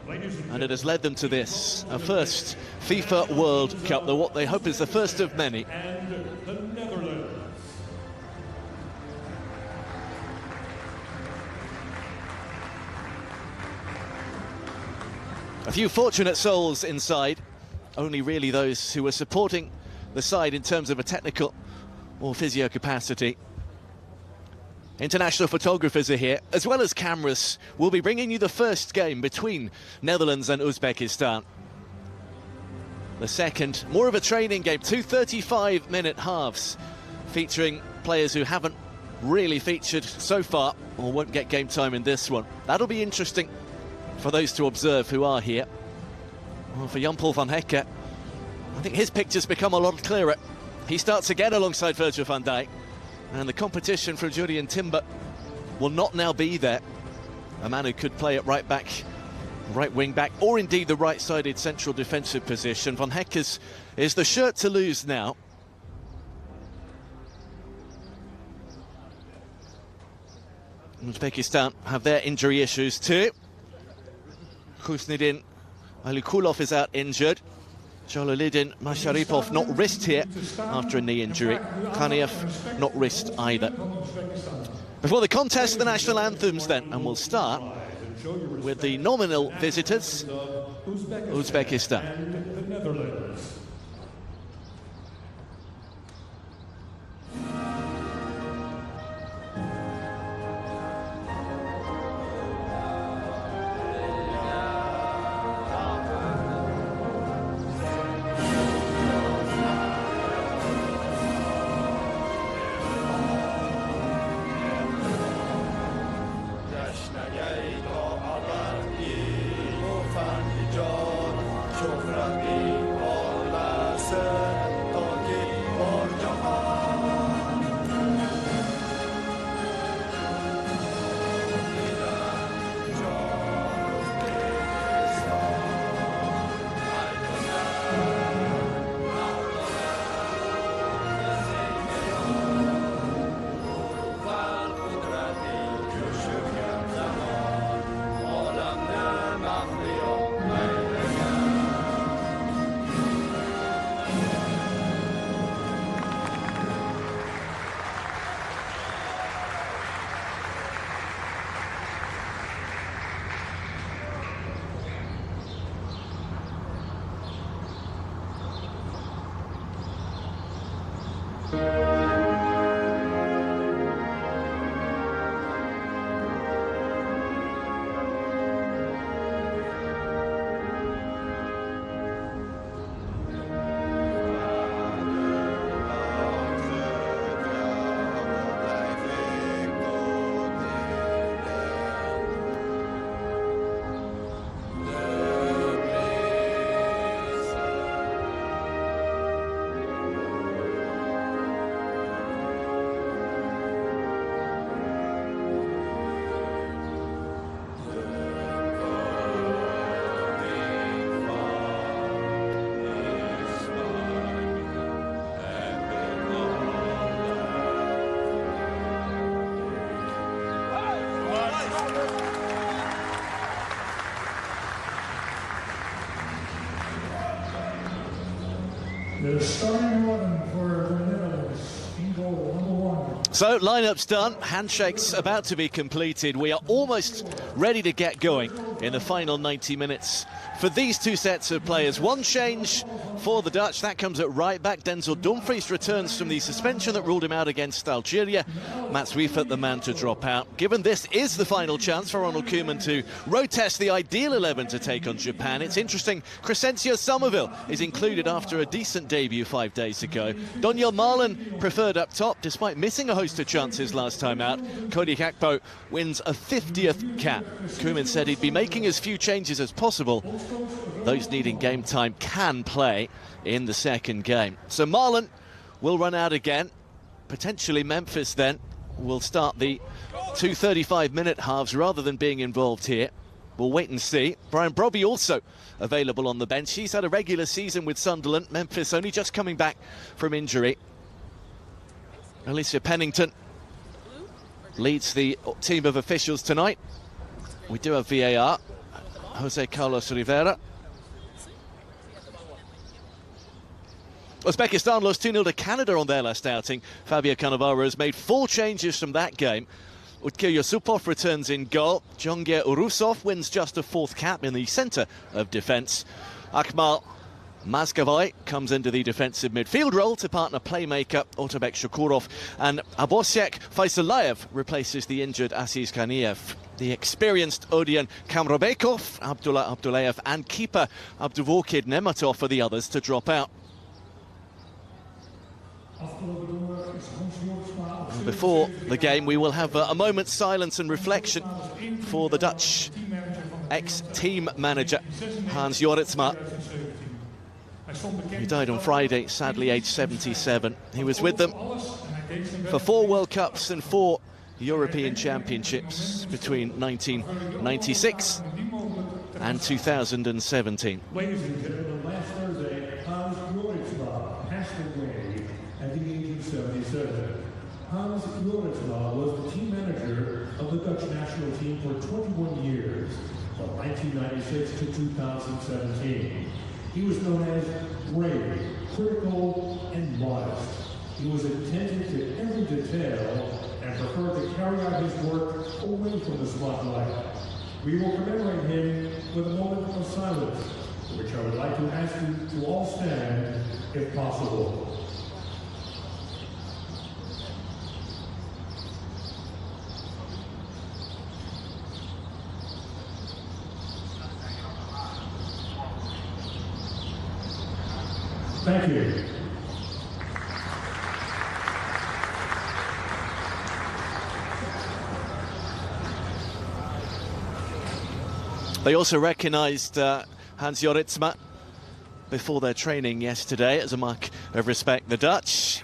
and it has led them to this, a first FIFA World Cup, what they hope is the first of many. And the Netherlands. A few fortunate souls inside, only really those who were supporting the side in terms of a technical or physio capacity. International photographers are here, as well as cameras. We'll be bringing you the first game between Netherlands and Uzbekistan. The second, more of a training game, 2 35-minute halves, featuring players who haven't really featured so far, or won't get game time in this one. That'll be interesting for those to observe who are here. Well, for Jan-Paul van Hecke, I think his picture's become a lot clearer. He starts again alongside Virgil van Dijk, and the competition from Julian Timber will not now be there. A man who could play at right back, right wing back, or indeed the right-sided central defensive position. Van Hecke is the shirt to lose now. Uzbekistan have their injury issues too. Khusnudin Alikulov is out injured. Jaloluddin Masharipov not wrist here after a knee injury. Khaniev not wrist either. Before the contest, the national anthems then, and we'll start with the nominal visitors, Uzbekistan. And the Netherlands. The starting 11 for the Netherlands. In goal, number 1. So, lineup's done, handshakes about to be completed. We are almost ready to get going in the final 90 minutes for these two sets of players. One change for the Dutch, that comes at right back. Denzel Dumfries returns from the suspension that ruled him out against Algeria. Mats Wiefert, the man to drop out. Given this is the final chance for Ronald Koeman to road test the ideal 11 to take on Japan, it's interesting, Crescencio Somerville is included after a decent debut 5 days ago. Donyell Malen preferred up top, despite missing a host of chances last time out. Cody Gakpo wins a 50th cap. Koeman said he'd be making as few changes as possible. Those needing game time can play in the second game. So Malen will run out again. Potentially Memphis then will start the 2 35-minute halves rather than being involved here. We'll wait and see. Brian Brobby also available on the bench. He's had a regular season with Sunderland. Memphis only just coming back from injury. Alicia Pennington leads the team of officials tonight. We do have VAR. Jose Carlos Rivera. Uzbekistan lost 2-0 to Canada on their last outing. Fabio Cannavaro has made 4 changes from that game. Utkir Yusupov returns in goal. Jongir Urusov wins just a 4th cap in the centre of defence. Akmal Mazgavoy comes into the defensive midfield role to partner playmaker Otabek Shukurov, and Abosiek Faisalayev replaces the injured Aziz Kaniev. The experienced Odion Kamrobekov, Abdullah Abdullayev and keeper Abduvokid Nematov are the others to drop out. And before the game, we will have a moment's silence and reflection for the Dutch ex-team manager Hans Jorritsma, who died on Friday, sadly aged 77. He was with them for 4 World Cups and 4 European Championships between 1996 and 2017. Ladies and gentlemen, last Thursday, Hans Jorritsma passed away at the age of 77. Hans Jorritsma was the team manager of the Dutch national team for 21 years, from 1996 to 2017. He was known as brave, critical, and modest. He was attentive to every detail and preferred to carry out his work away from the spotlight. We will commemorate him with a moment of silence, which I would like to ask you to all stand, if possible. Thank you. They also recognised Hans Jorritsma before their training yesterday as a mark of respect. The Dutch,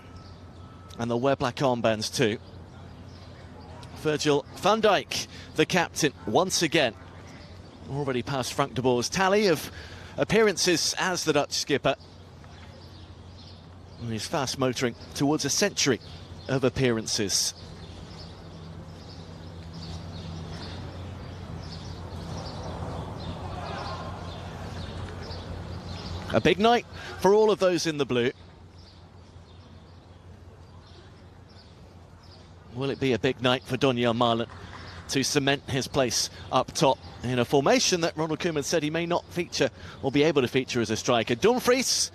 and they'll wear black armbands too. Virgil van Dijk, the captain, once again, already past Frank de Boer's tally of appearances as the Dutch skipper. And he's fast motoring towards a century of appearances. A big night for all of those in the blue. Will it be a big night for Donyell Malen to cement his place up top in a formation that Ronald Koeman said he may not feature or be able to feature as a striker? Dumfries,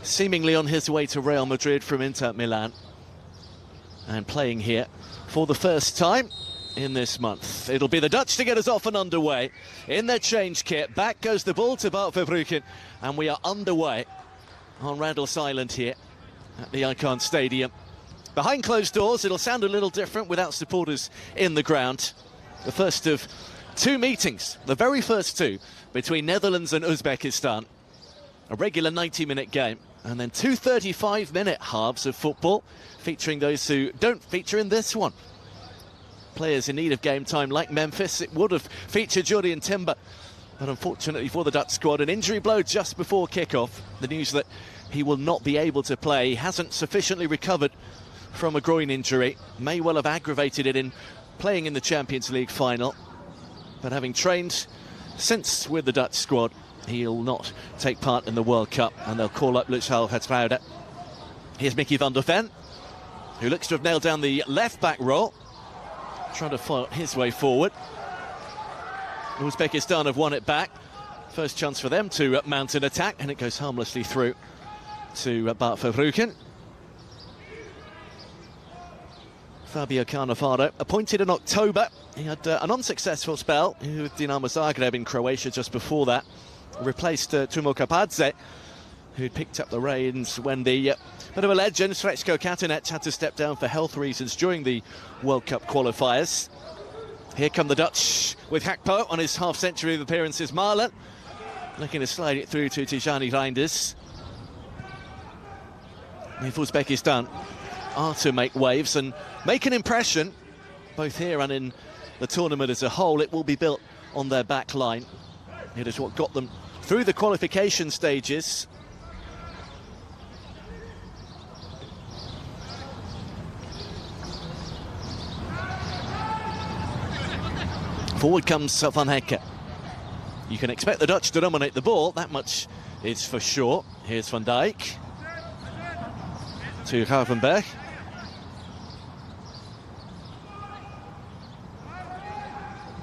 seemingly on his way to Real Madrid from Inter Milan, and playing here for the first time in this month. It'll be the Dutch to get us off and underway in their change kit. Back goes the ball to Bart Verbruggen, and we are underway on Randall's Island here at the Icon Stadium. Behind closed doors, it'll sound a little different without supporters in the ground. The first of 2 meetings, the very first 2, between Netherlands and Uzbekistan. A regular 90-minute game, and then 2 35-minute halves of football, featuring those who don't feature in this one. Players in need of game time like Memphis. It would have featured Jurrien Timber, but unfortunately for the Dutch squad, an injury blow just before kickoff. The news that he will not be able to play. He hasn't sufficiently recovered from a groin injury, may well have aggravated it in playing in the Champions League final, but having trained since with the Dutch squad, he'll not take part in the World Cup, and they'll call up Luchal Vertrouwde. Here's Mickey van der Ven, who looks to have nailed down the left-back role, trying to fight his way forward. Uzbekistan have won it back. First chance for them to mount an attack, and it goes harmlessly through to Bart Verbruggen. Fabio Cannavaro, appointed in October. He had an unsuccessful spell with Dinamo Zagreb in Croatia just before that. Replaced Tumo Kapadze, who'd picked up the reins when the bit of a legend, Srećko Katanec, had to step down for health reasons during the World Cup qualifiers. Here come the Dutch with Hakpo on his half-century of appearances. Malen looking to slide it through to Tijani Reinders. If Uzbekistan are to make waves and make an impression, both here and in the tournament as a whole, it will be built on their back line. It is what got them through the qualification stages. Forward comes Van Hecke. You can expect the Dutch to dominate the ball, that much is for sure. Here's Van Dijk to Gravenberch.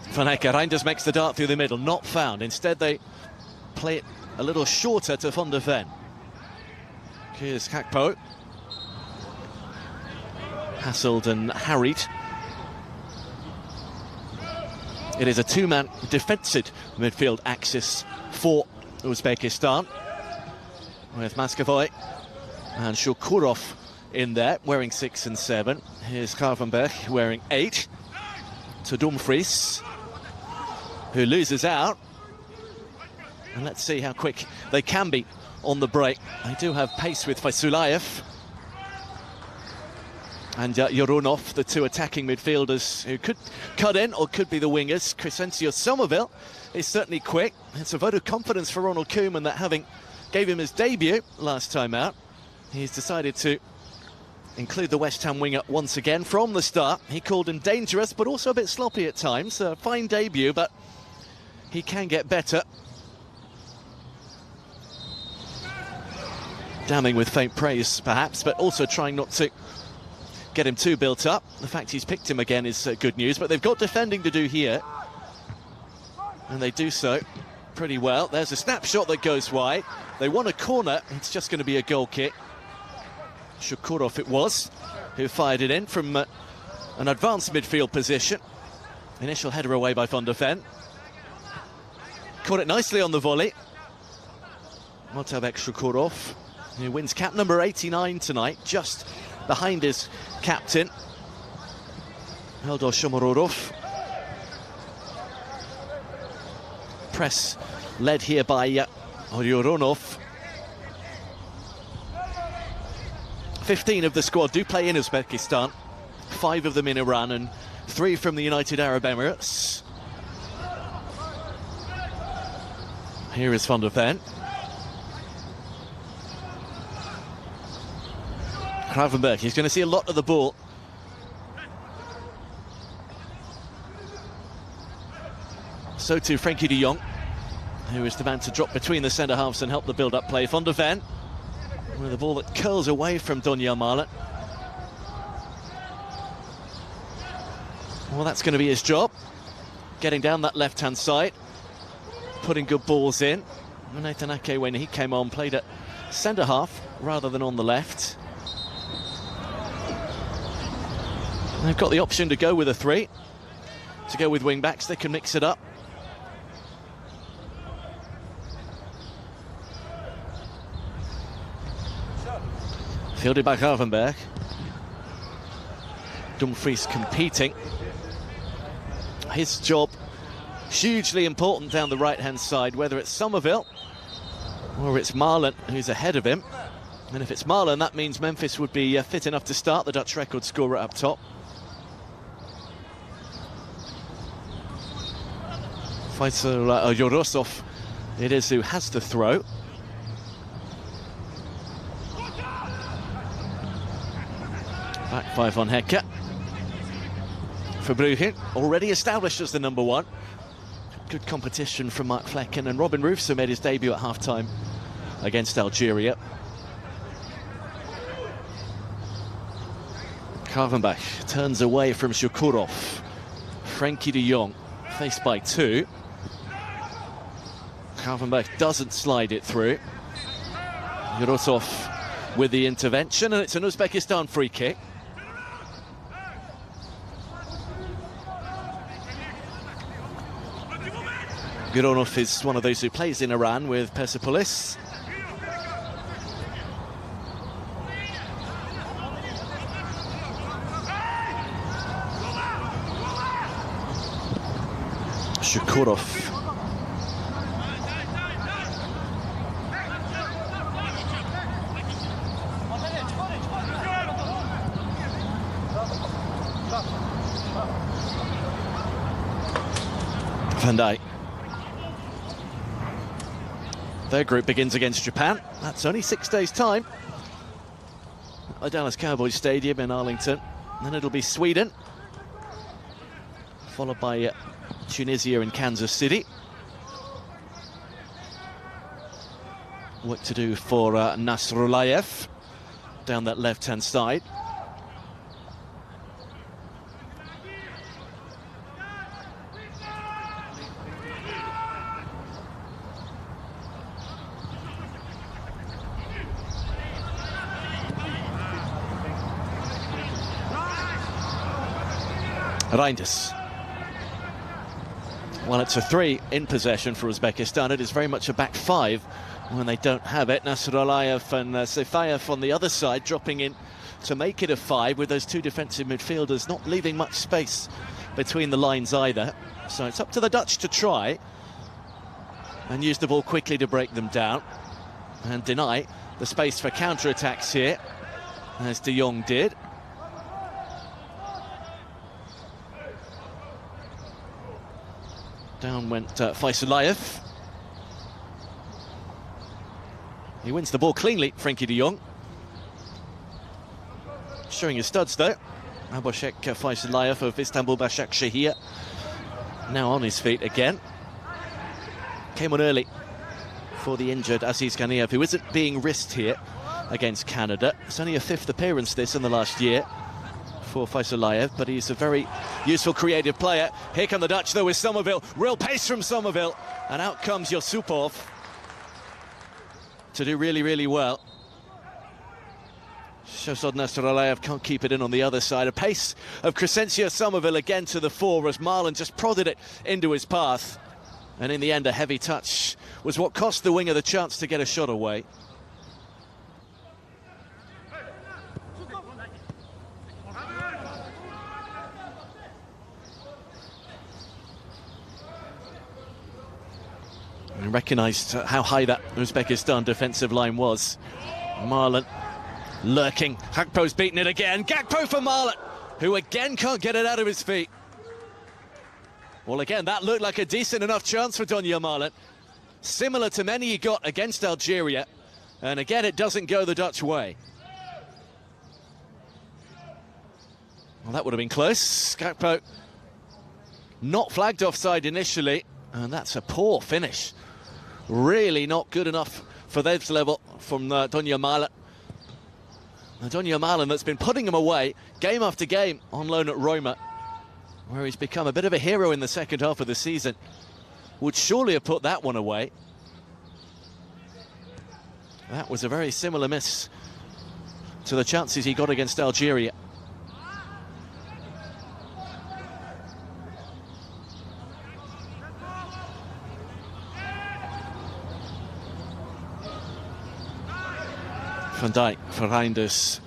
Van Hecke, Reinders makes the dart through the middle, not found. Instead they play it a little shorter to Van der Ven. Here's Gakpo. Hassled and harried. It is a two-man defensive midfield axis for Uzbekistan, with Maskovoy and Shukurov in there, wearing 6 and 7. Here's Gravenberch wearing 8. To Dumfries, who loses out. And let's see how quick they can be on the break. They do have pace with Faisulayev and Yorunov, the two attacking midfielders who could cut in or could be the wingers. Crescencio Somerville is certainly quick. It's a vote of confidence for Ronald Koeman that, having gave him his debut last time out, he's decided to include the West Ham winger once again from the start. He called him dangerous, but also a bit sloppy at times. A fine debut, but he can get better. Damning with faint praise, perhaps, but also trying not to get him too built up. The fact he's picked him again is good news, but they've got defending to do here, and they do so pretty well. There's a snapshot that goes wide. They want a corner. It's just going to be a goal kick. Shukurov it was who fired it in from an advanced midfield position. Initial header away by Van der Ven. Caught it nicely on the volley. Motabek Shukurov, who wins cap number 89 tonight, just behind his captain, Eldor Shomurodov. Press led here by Yorunov. 15 of the squad do play in Uzbekistan, 5 of them in Iran and 3 from the United Arab Emirates. Here is Van der Ven. Gravenberch, he's going to see a lot of the ball. So too Frenkie de Jong, who is the man to drop between the centre-halves and help the build-up play. Van der Ven with a ball that curls away from Donyell Malen. Well, that's going to be his job, getting down that left-hand side, putting good balls in. Nathan Ake, when he came on, played at centre-half rather than on the left. They've got the option to go with a 3, to go with wing-backs. They can mix it up. Fielded by Gravenberch. Dumfries competing. His job hugely important down the right-hand side, whether it's Somerville or it's Malen who's ahead of him. And if it's Malen, that means Memphis would be fit enough to start, the Dutch record scorer up top. Faisal Yorosov it is who has the throw. Back by Van Hecke. Verbrugge, already established as the number 1. Good competition from Mark Flecken, and Robin Roofs, who made his debut at half-time against Algeria. Gravenberch turns away from Shukurov. Frenkie de Jong faced by 2. Gravenberch doesn't slide it through. Yorosov with the intervention, and it's an Uzbekistan free kick. Yorunov is one of those who plays in Iran with Persepolis. Shukurov. Van Dijk. Their group begins against Japan. That's only 6 days' time at Dallas Cowboys Stadium in Arlington. Then it'll be Sweden, followed by Tunisia and Kansas City. work to do for Nasrullayev down that left-hand side. Reinders. Well, it's a 3 in possession for Uzbekistan. It is very much a back 5 when they don't have it. Nasrullayev and Sefayev on the other side dropping in to make it a 5, with those 2 defensive midfielders not leaving much space between the lines either. So it's up to the Dutch to try and use the ball quickly to break them down and deny the space for counter-attacks here, as De Jong did. Down went Faisalayev. He wins the ball cleanly, Frankie de Jong. Showing his studs though. Abhishek Faisalayev of Istanbul Başakşehir now on his feet again. Came on early for the injured Aziz Ghaniyev, who isn't being risked here against Canada. It's only a 5th appearance this in the last year for Faisalayev, but he's a very useful creative player. Here come the Dutch though with Somerville. Real pace from Somerville, and out comes Yusupov to do really, really well. Shahzad Nasrullayev can't keep it in on the other side. A pace of Crescencio Somerville again to the fore as Marlon just prodded it into his path. And in the end, a heavy touch was what cost the winger the chance to get a shot away. And recognised how high that Uzbekistan defensive line was. Marlon lurking. Gakpo's beaten it again. Gakpo for Marlon, who again can't get it out of his feet. Well, again, that looked like a decent enough chance for Donya Marlon. Similar to many he got against Algeria. And again, it doesn't go the Dutch way. Well, that would have been close. Gakpo not flagged offside initially. And that's a poor finish. Really not good enough for this level from Donya Marlon. Donya Marlon that's been putting him away game after game on loan at Roma, where he's become a bit of a hero in the second half of the season. Would surely have put that one away. That was a very similar miss to the chances he got against Algeria. Van Dijk for Reinders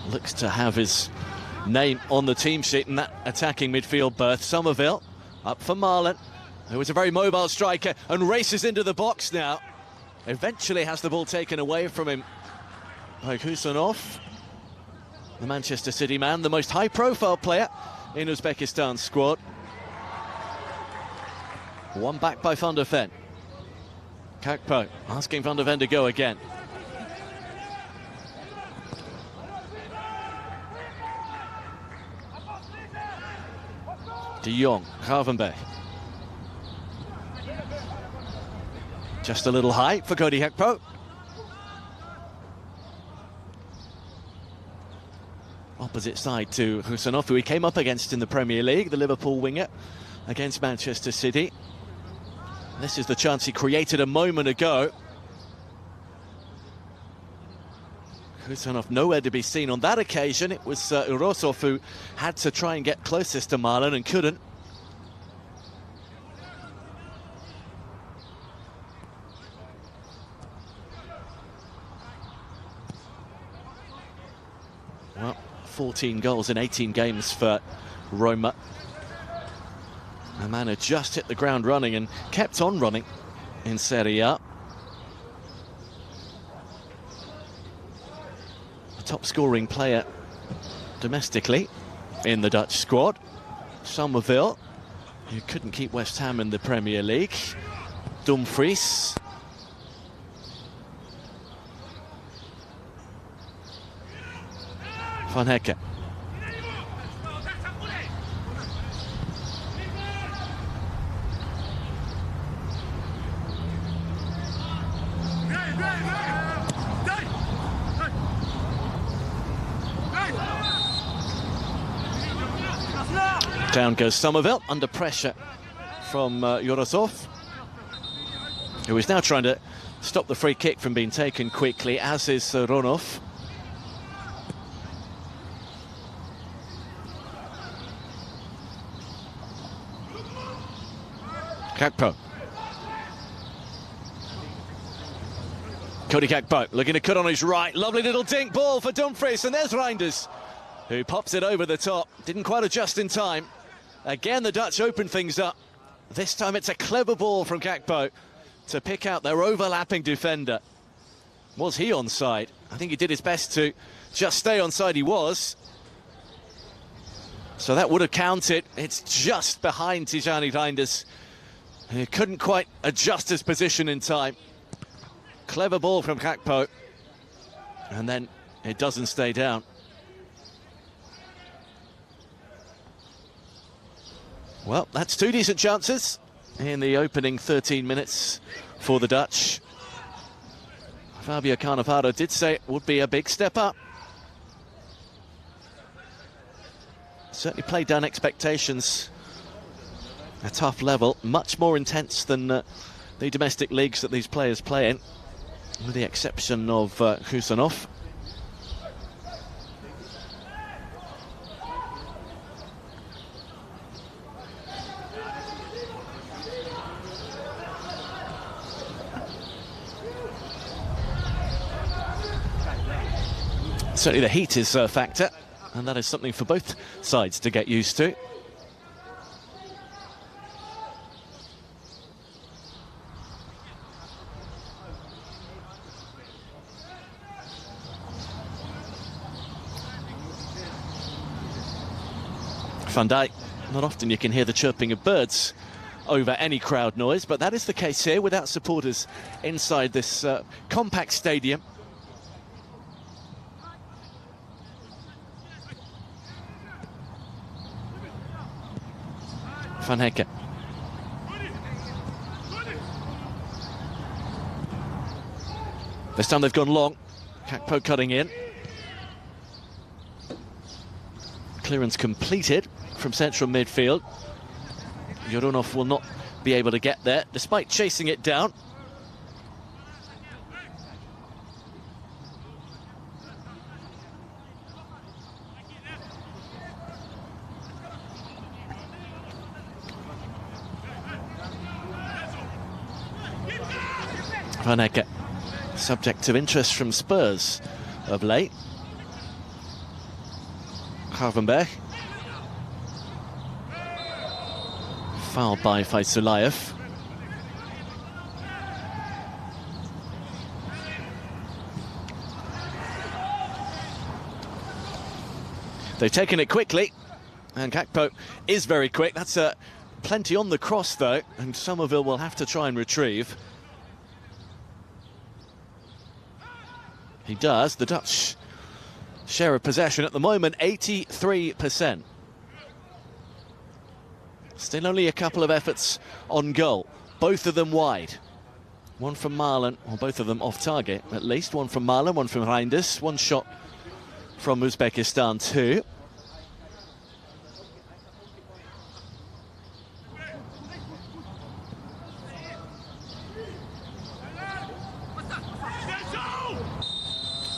looks to have his name on the team sheet in that attacking midfield berth. Somerville up for Marlon, who is a very mobile striker and races into the box now. Eventually has the ball taken away from him by Husanov, the Manchester City man, the most high-profile player in Uzbekistan's squad. One back by Van der Ven. Gakpo asking Van der Ven to go again. De Jong, Gravenberg. Just a little high for Cody Gakpo. Opposite side to Husanov, who he came up against in the Premier League, the Liverpool winger, against Manchester City. This is the chance he created a moment ago. Husanov nowhere to be seen on that occasion. It was Urosov who had to try and get closest to Marlon and couldn't. Well, 14 goals in 18 games for Roma. A man who just hit the ground running and kept on running in Serie A. The top scoring player domestically in the Dutch squad. Somerville, who couldn't keep West Ham in the Premier League. Dumfries. Van Hekke. Down goes Somerville, under pressure from Yorosov, who is now trying to stop the free kick from being taken quickly, as is Ronov. Kakpo. Cody Kakpo looking to cut on his right. Lovely little dink ball for Dumfries, and there's Reinders, who pops it over the top. Didn't quite adjust in time. Again, the Dutch open things up. This time it's a clever ball from Kakpo to pick out their overlapping defender. Was he onside? I think he did his best to just stay onside. He was. So that would have counted. It's just behind Tijani Reinders. He couldn't quite adjust his position in time. Clever ball from Kakpo. And then it doesn't stay down. Well, that's two decent chances in the opening 13 minutes for the Dutch. Fabio Cannavaro did say it would be a big step up. Certainly played down expectations. A tough level, much more intense than the domestic leagues that these players play in, with the exception of Husanov. Certainly the heat is a factor, and that is something for both sides to get used to. Van Dijk, not often you can hear the chirping of birds over any crowd noise, but that is the case here without supporters inside this compact stadium. Van Hekke. This time they've gone long. Kakpo cutting in. Clearance completed from central midfield. Yorunov will not be able to get there, despite chasing it down. Van Hekke, subject to interest from Spurs of late. Gravenberg. Fouled by Faisulayev. They've taken it quickly, and Kakpo is very quick. That's plenty on the cross, though, and Somerville will have to try and retrieve. He does. The Dutch share of possession at the moment, 83%. Still only a couple of efforts on goal, both of them wide. One from Marlon, or both of them off target at least. One from Marlon, one from Reinders. One shot from Uzbekistan too.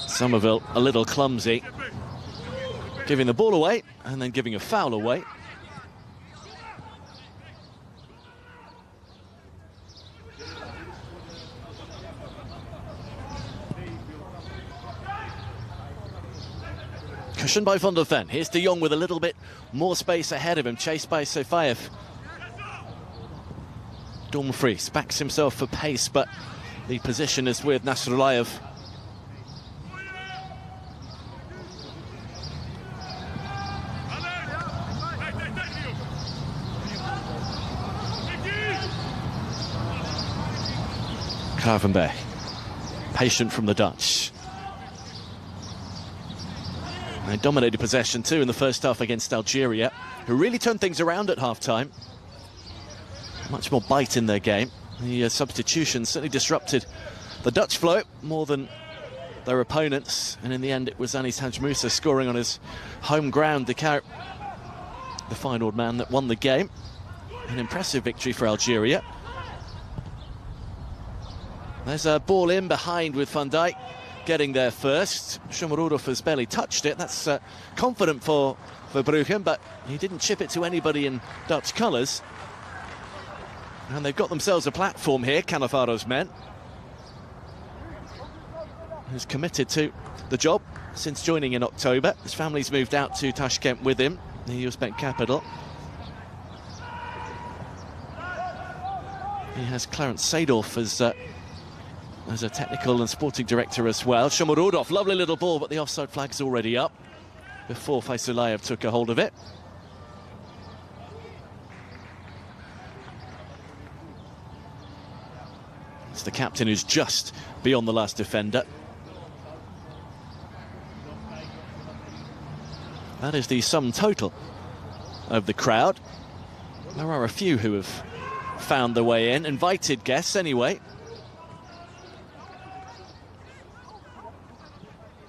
Somerville a little clumsy, giving the ball away and then giving a foul away. Cushion by Van der Ven. Here's De Jong with a little bit more space ahead of him, chased by Sefaev. Dumfries backs himself for pace, but the position is with Nasrullayev. Gravenberg, patient from the Dutch. They dominated possession too in the first half against Algeria, who really turned things around at half-time. Much more bite in their game. The substitutions certainly disrupted the Dutch flow more than their opponents, and in the end it was Anis Hajmusa scoring on his home ground, the final man that won the game. An impressive victory for Algeria. There's a ball in behind with Van Dijk getting there first. Shomurodov has barely touched it. That's confident for Bruggen, but he didn't chip it to anybody in Dutch colours. And they've got themselves a platform here, Cannevaro's men. Who's committed to the job since joining in October. His family's moved out to Tashkent with him, the Uzbek capital. He has Clarence Seedorf as a technical and sporting director as well. Shomurodov, lovely little ball, but the offside flag's already up before Faisalayev took a hold of it. It's the captain who's just beyond the last defender. That is the sum total of the crowd. There are a few who have found their way in, invited guests anyway.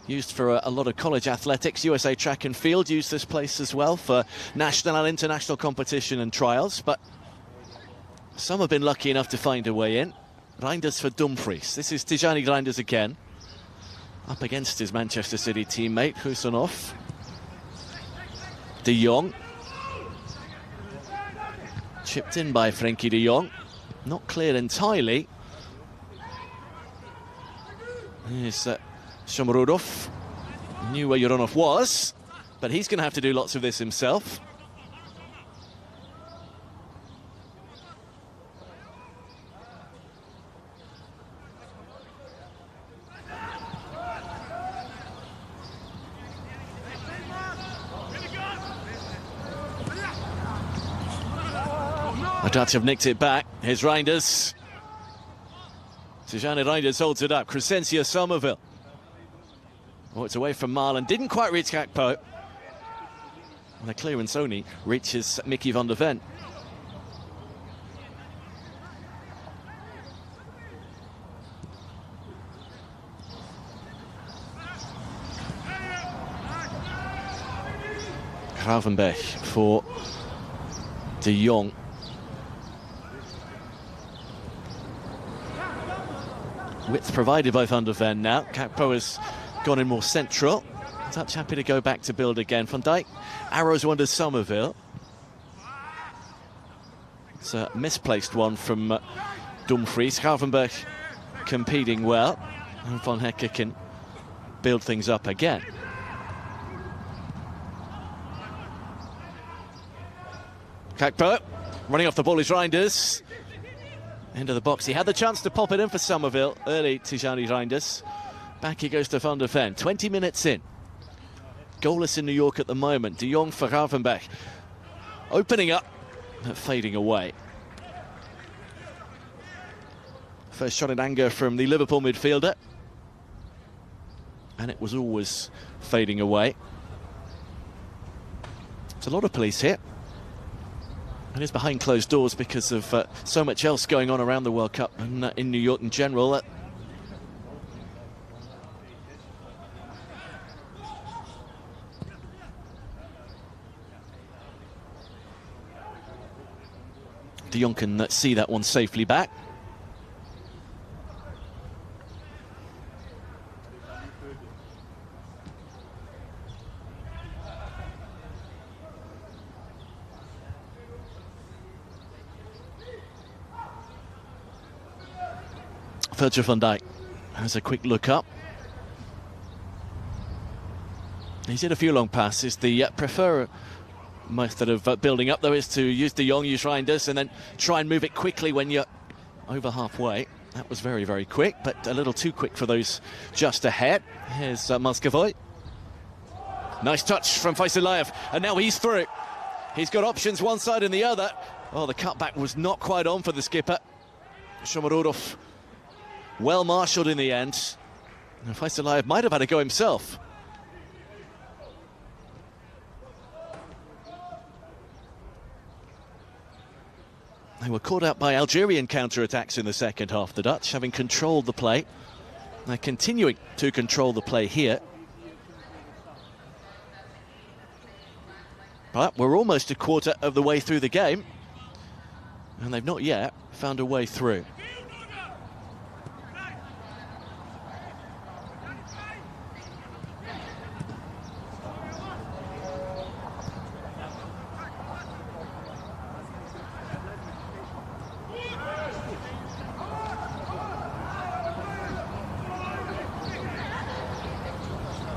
Used for a lot of college athletics. USA Track and Field used this place as well for national and international competition and trials, but some have been lucky enough to find a way in. Reinders for Dumfries. This is Tijani Reinders again, up against his Manchester City teammate, Husanov. De Jong. Chipped in by Frenkie de Jong. Not cleared entirely. Here's Shomurodov. Knew where Uranov was, but he's going to have to do lots of this himself. The Dutch have nicked it back. Here's Reinders. Tijani Reinders holds it up. Crescencio Somerville. Oh, it's away from Marlon. Didn't quite reach Gakpo. And the clearance only reaches Mickey van der Ven. Gravenberch for De Jong. Width provided by Van der Ven now. Gakpo has gone in more central. Dutch happy to go back to build again. Van Dijk arrows one to Somerville. It's a misplaced one from Dumfries. Gravenberch competing well. And Van Hekke can build things up again. Gakpo running off the ball is Reinders. Into the box. He had the chance to pop it in for Somerville early. Tijani Reinders. Back he goes to Van der Ven. 20 minutes in. Goalless in New York at the moment. De Jong for Gravenberch. Opening up, but fading away. First shot in anger from the Liverpool midfielder. And it was always fading away. There's a lot of police here. And it's behind closed doors because of so much else going on around the World Cup and in New York in general. De Jong can see that one safely back. Virgil van Dijk has a quick look up. He's hit a few long passes. The preferred method of building up, though, is to use De Jong, use Reinders, and then try and move it quickly when you're over halfway. That was very, very quick, but a little too quick for those just ahead. Here's Moscovoy. Nice touch from Faisalayev, and now he's through. He's got options one side and the other. Oh, the cutback was not quite on for the skipper. Shomurodov well marshalled in the end. And Faisalayev might have had a go himself. They were caught out by Algerian counter-attacks in the second half. The Dutch, having controlled the play, they're continuing to control the play here. But we're almost a quarter of the way through the game, and they've not yet found a way through.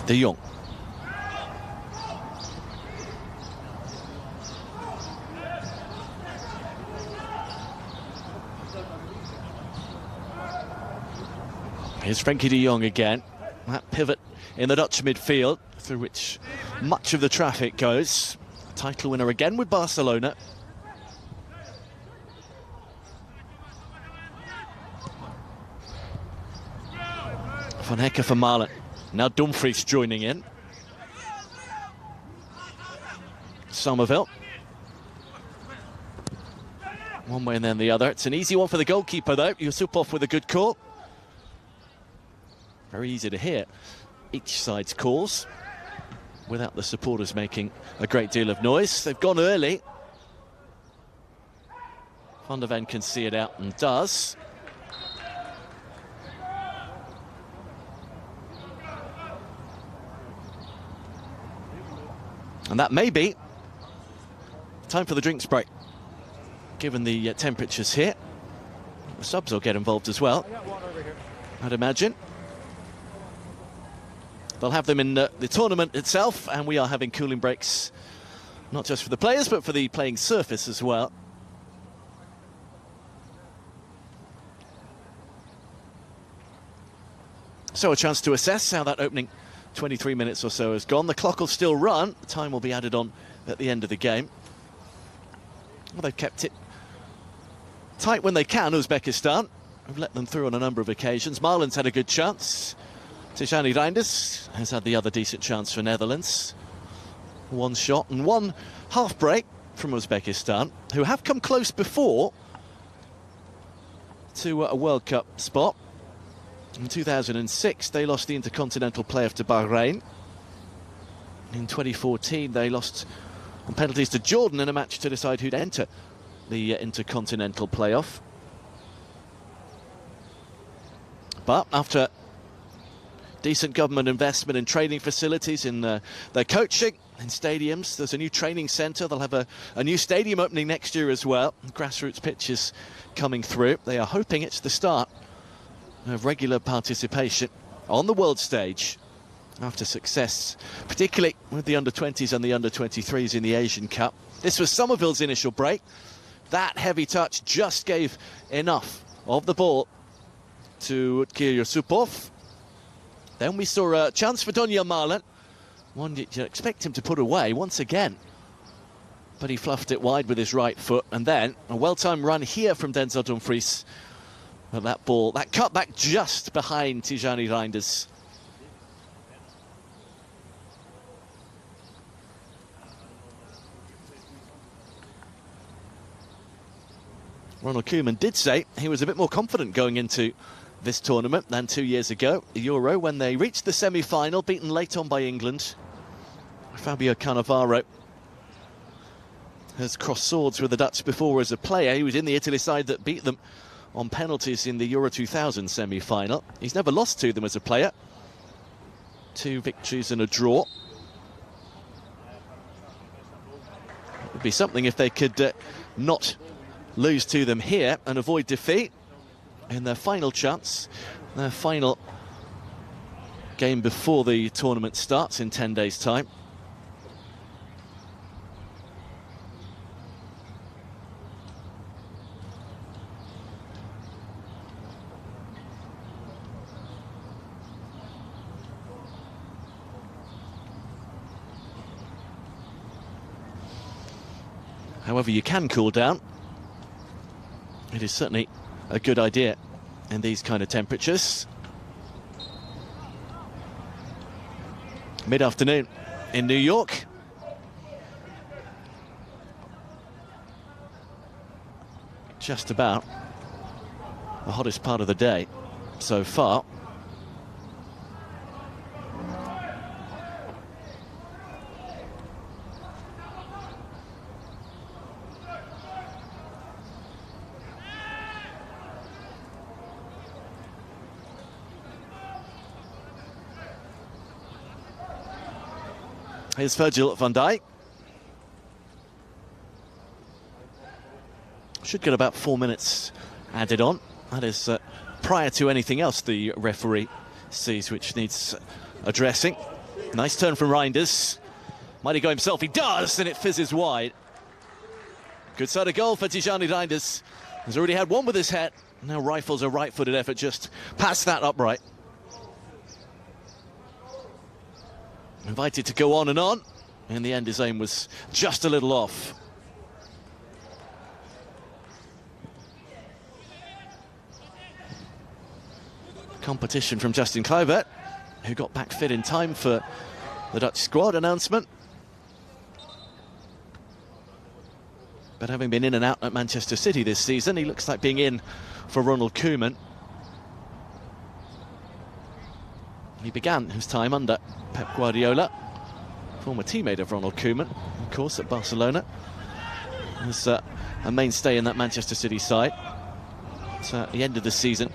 De Jong. Here's Frankie de Jong again. That pivot in the Dutch midfield, through which much of the traffic goes. Title winner again with Barcelona. Van Hekke for Malen. Now Dumfries joining in. Somerville. One way and then the other. It's an easy one for the goalkeeper though. Yusupov with a good call. Very easy to hear each side's calls without the supporters making a great deal of noise. They've gone early. Van der Ven can see it out and does. And that may be time for the drinks break, given the temperatures here. The subs will get involved as well, I'd imagine. They'll have them in the tournament itself, and we are having cooling breaks, not just for the players, but for the playing surface as well. So a chance to assess how that opening 23 minutes or so has gone. The clock will still run. The time will be added on at the end of the game. Well, they've kept it tight when they can, Uzbekistan. We've let them through on a number of occasions. Malen's had a good chance. Tijani Reinders has had the other decent chance for Netherlands. One shot and one half break from Uzbekistan, who have come close before to a World Cup spot. In 2006, they lost the Intercontinental playoff to Bahrain. In 2014, they lost on penalties to Jordan in a match to decide who'd enter the Intercontinental playoff. But after decent government investment in training facilities, in their coaching, in stadiums, there's a new training centre. They'll have a new stadium opening next year as well. Grassroots pitches coming through. They are hoping it's the start of regular participation on the world stage after success, particularly with the under-20s and the under-23s in the Asian Cup. This was Somerville's initial break. That heavy touch just gave enough of the ball to Utgir Yusupov. Then we saw a chance for Donyell Malen, one that you expect him to put away once again, but he fluffed it wide with his right foot. And then a well-timed run here from Denzel Dumfries. But that ball, that cut back just behind Tijani Reinders. Ronald Koeman did say he was a bit more confident going into this tournament than 2 years ago, the Euro, when they reached the semi-final, beaten late on by England. Fabio Cannavaro has crossed swords with the Dutch before as a player. He was in the Italy side that beat them on penalties in the Euro 2000 semi-final. He's never lost to them as a player. 2 victories and a draw. It would be something if they could not lose to them here and avoid defeat in their final chance, their final game before the tournament starts in 10 days' time. However you can cool down, it is certainly a good idea in these kind of temperatures. Mid-afternoon in New York. just about the hottest part of the day so far. Here's Virgil van Dijk. Should get about 4 minutes added on. That is prior to anything else the referee sees which needs addressing. Nice turn from Reinders. Might he go himself? He does, and it fizzes wide. Good side of goal for Tijani Reinders. He's already had one with his head. Now rifles a right-footed effort just past that upright. Invited to go on and on. In the end, his aim was just a little off. Competition from Justin Kluivert, who got back fit in time for the Dutch squad announcement. But having been in and out at Manchester City this season, he looks like being in for Ronald Koeman. He began his time under Pep Guardiola, former teammate of Ronald Koeman, of course, at Barcelona. As a mainstay in that Manchester City side. So at the end of the season,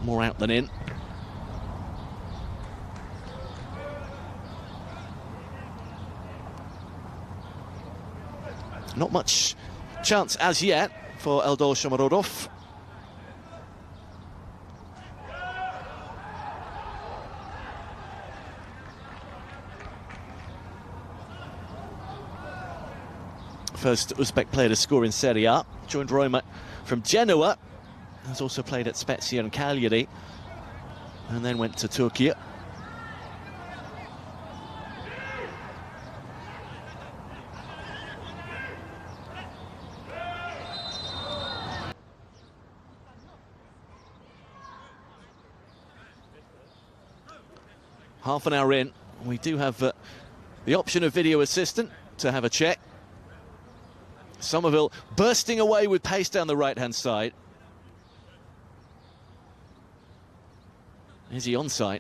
more out than in. Not much chance as yet for Eldor Shomurodov. First Uzbek player to score in Serie A. Joined Roma from Genoa. Has also played at Spezia and Cagliari. And then went to Turkey. Half an hour in. We do have the option of video assistant to have a check. Somerville bursting away with pace down the right-hand side. Is he onside?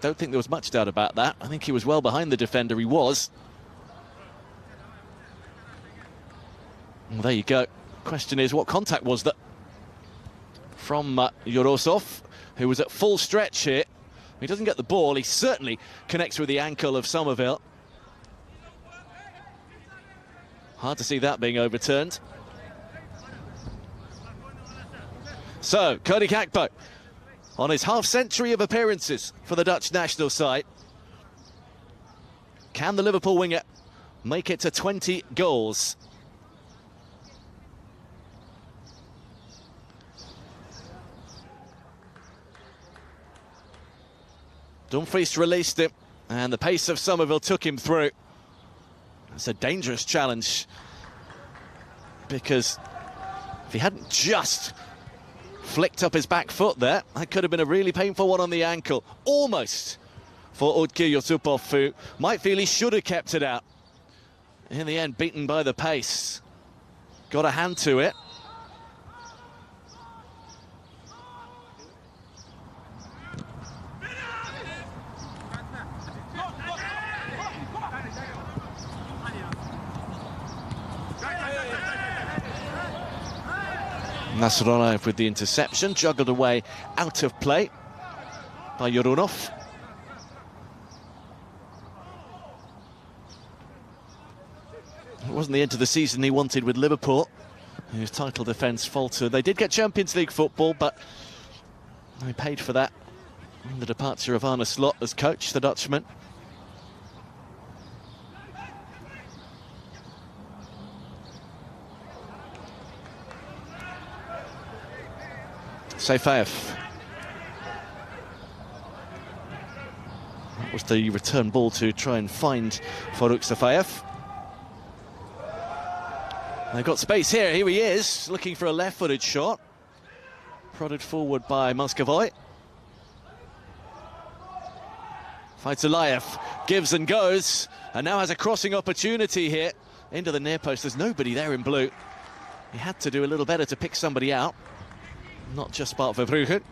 Don't think there was much doubt about that. I think he was well behind the defender. He was. Well, there you go. Question is, what contact was that? From Yorosov, who was at full stretch here. He doesn't get the ball. He certainly connects with the ankle of Somerville. Hard to see that being overturned. So, Cody Gakpo, on his half-century of appearances for the Dutch national side. Can the Liverpool winger make it to 20 goals? Dumfries released him, and the pace of Somerville took him through. It's a dangerous challenge, because if he hadn't just flicked up his back foot there, that could have been a really painful one on the ankle. Almost for Udkir Yusupov, who might feel he should have kept it out. In the end, beaten by the pace. Got a hand to it. Nasrallah with the interception, juggled away out of play by Yorunov. It wasn't the end of the season he wanted with Liverpool, whose title defence faltered. They did get Champions League football, but they paid for that in the departure of Arne Slot as coach, the Dutchman. Seyfaev. That was the return ball to try and find Faruk Seyfaev. They've got space here. Here he is, looking for a left-footed shot. Prodded forward by Moscovoy. Fights Alayev, gives and goes, and now has a crossing opportunity here into the near post. There's nobody there in blue. He had to do a little better to pick somebody out, not just Bart Verbruggen.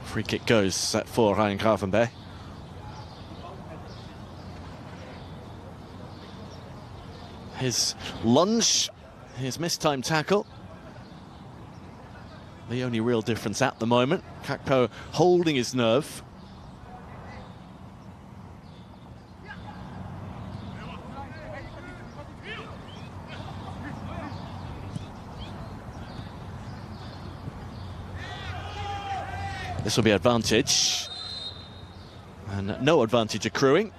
Free kick goes for Ryan Gravenberch. His lunge, his mistimed tackle. The only real difference at the moment. Kakpo holding his nerve. This will be advantage. And no advantage accruing.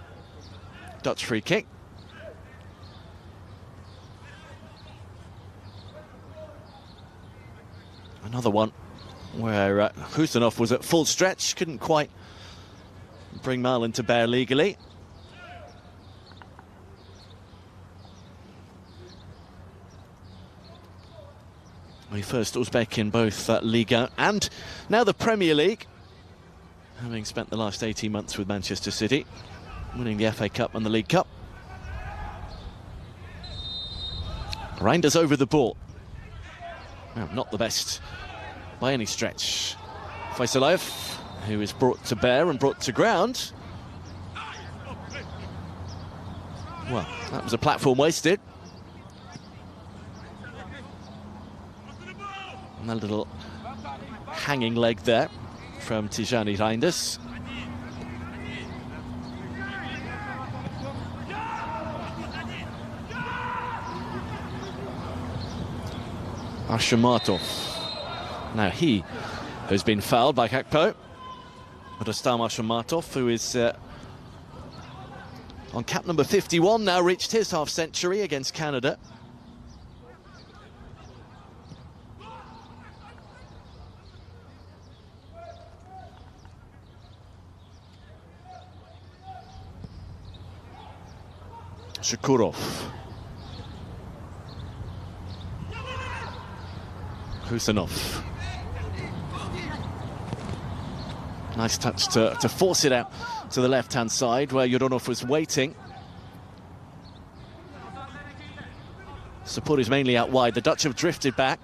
Dutch free kick. Another one where Husanov was at full stretch, couldn't quite bring Marlon to bear legally. The first Uzbek in both Liga and now the Premier League, having spent the last 18 months with Manchester City, winning the FA Cup and the League Cup. Reinders over the ball. Well, not the best by any stretch. Faisalayev, who is brought to bear and brought to ground. Well, that was a platform wasted. And a little hanging leg there from Tijani Reinders. Ashamatov. Now he has been fouled by Kakpo. Rustam Ashamatov, who is on cap number 51, now reached his half-century against Canada. Shukurov. Husanov. Nice touch to force it out to the left-hand side where Yuronov was waiting. Support is mainly out wide. The Dutch have drifted back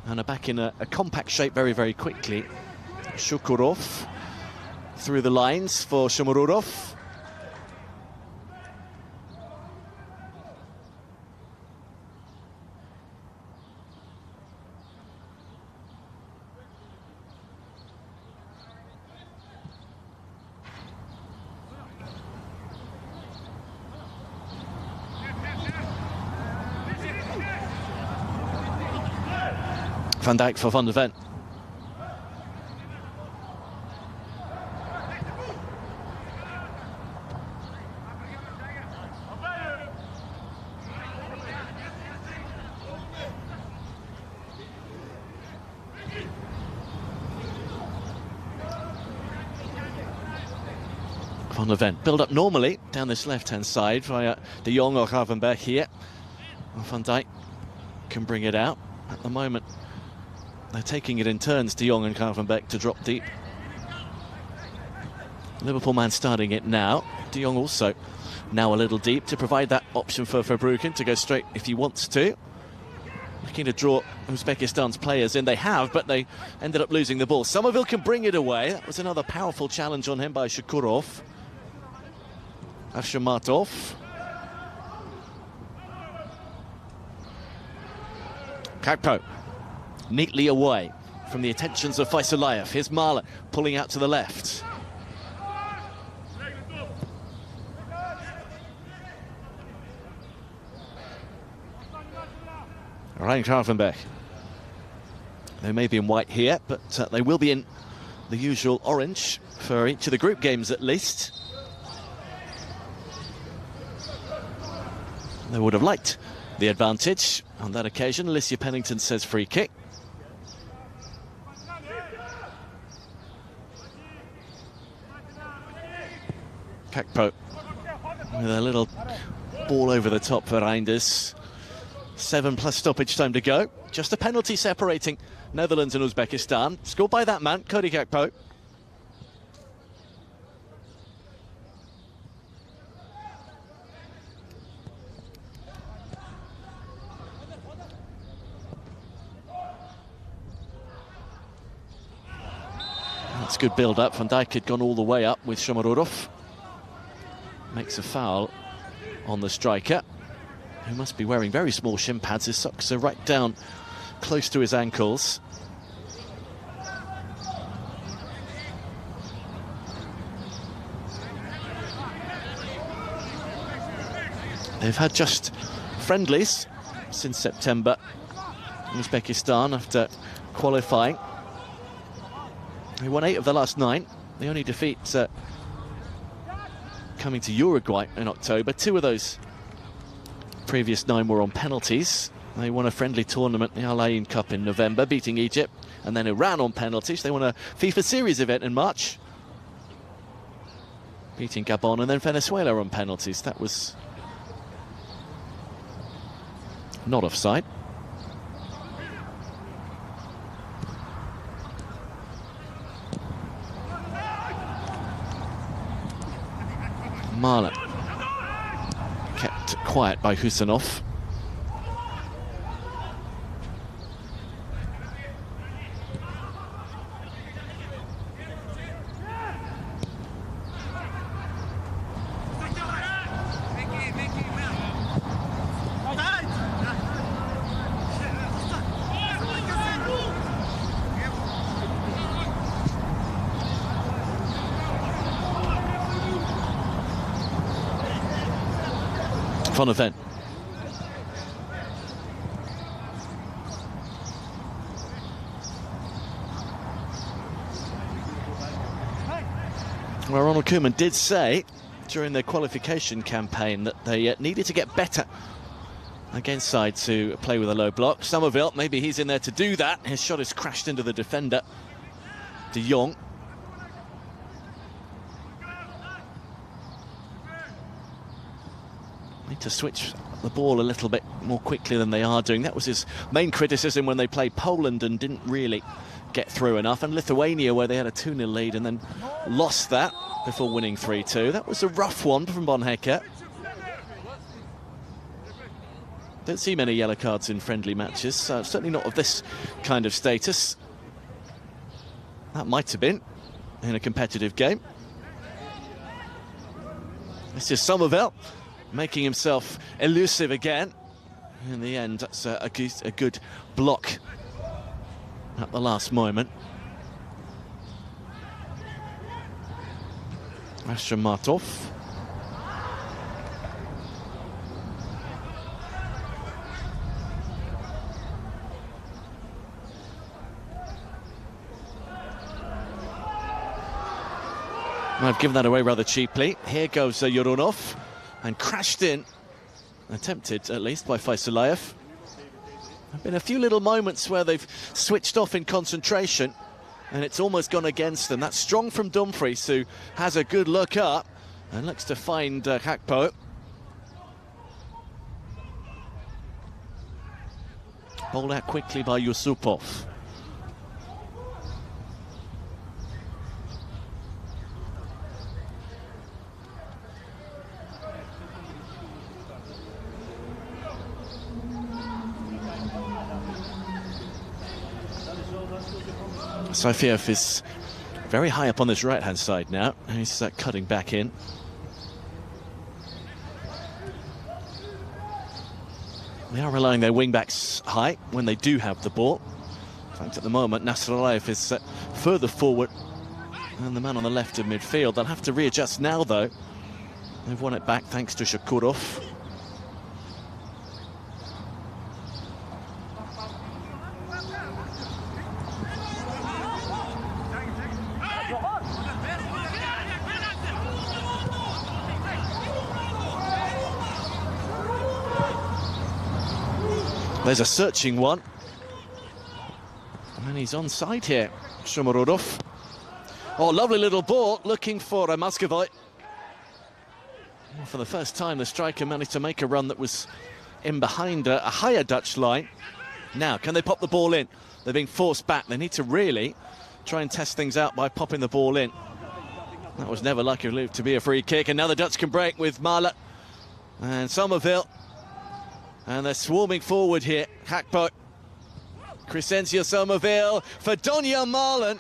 and are back in a compact shape very, very quickly. Shukurov through the lines for Shomurodov. Van Dijk for Van de Ven. Van de Ven build up normally down this left-hand side via De Jong or Gravenberch here. Van Dijk can bring it out at the moment. They're taking it in turns, De Jong and Gravenberch, to drop deep. Liverpool man starting it now. De Jong also now a little deep to provide that option for Verbruggen to go straight if he wants to. Looking to draw Uzbekistan's players in. They have, but they ended up losing the ball. Somerville can bring it away. That was another powerful challenge on him by Shukurov. Ashamatov. Kakpo. Neatly away from the attentions of Faisalayev. Here's Marlon pulling out to the left. Ryan Gravenberch. They may be in white here, but they will be in the usual orange for each of the group games at least. They would have liked the advantage on that occasion. Alicia Pennington says free kick. Kakpo with a little ball over the top for Reinders. 7+ stoppage time to go. Just a penalty separating Netherlands and Uzbekistan. Scored by that man, Cody Gakpo. That's good build-up. Van Dijk had gone all the way up with Shomurodov. Makes a foul on the striker, who must be wearing very small shin pads. His socks are right down close to his ankles. They've had just friendlies since September in Uzbekistan after qualifying. They won 8 of the last 9. The only defeat coming to Uruguay in October. 2 of those previous 9 were on penalties. They won a friendly tournament, the Al Ain Cup, in November, beating Egypt, and then Iran on penalties. They won a FIFA series event in March, beating Gabon, and then Venezuela on penalties. That was not offside. Marlon kept quiet by Husanov. Fun event. Well, Ronald Koeman did say during their qualification campaign that they needed to get better against sides to play with a low block. Somerville, maybe he's in there to do that. His shot has crashed into the defender, De Jong. Need to switch the ball a little bit more quickly than they are doing. That was his main criticism when they played Poland and didn't really get through enough, and Lithuania, where they had a 2-0 lead and then lost that before winning 3-2. That was a rough one from Bonhecker. Don't see many yellow cards in friendly matches, certainly not of this kind of status. That might have been in a competitive game. This is Somerville making himself elusive again. In the end, that's a good block at the last moment. Ashramatov. I've given that away rather cheaply. Here goes Yorunov, and crashed in, attempted at least, by Faisalayev. There have been a few little moments where they've switched off in concentration and it's almost gone against them. That's strong from Dumfries, who has a good look up and looks to find Gakpo. Bowled out quickly by Yusupov. Sofiev is very high up on this right-hand side now. He's cutting back in. They are relying their wing-backs high when they do have the ball. In fact, at the moment, Nasrallah is further forward than the man on the left of midfield. They'll have to readjust now, though. They've won it back thanks to Shakurov. There's a searching one. And he's onside here, Shomurodov. Oh, lovely little ball, looking for Muscovite. For the first time, the striker managed to make a run that was in behind a higher Dutch line. Now, can they pop the ball in? They're being forced back. They need to really try and test things out by popping the ball in. That was never likely to be a free kick, and now the Dutch can break with Marlen and Somerville. And they're swarming forward here. Hakpo, Crescencio Somerville for Donia Marlen.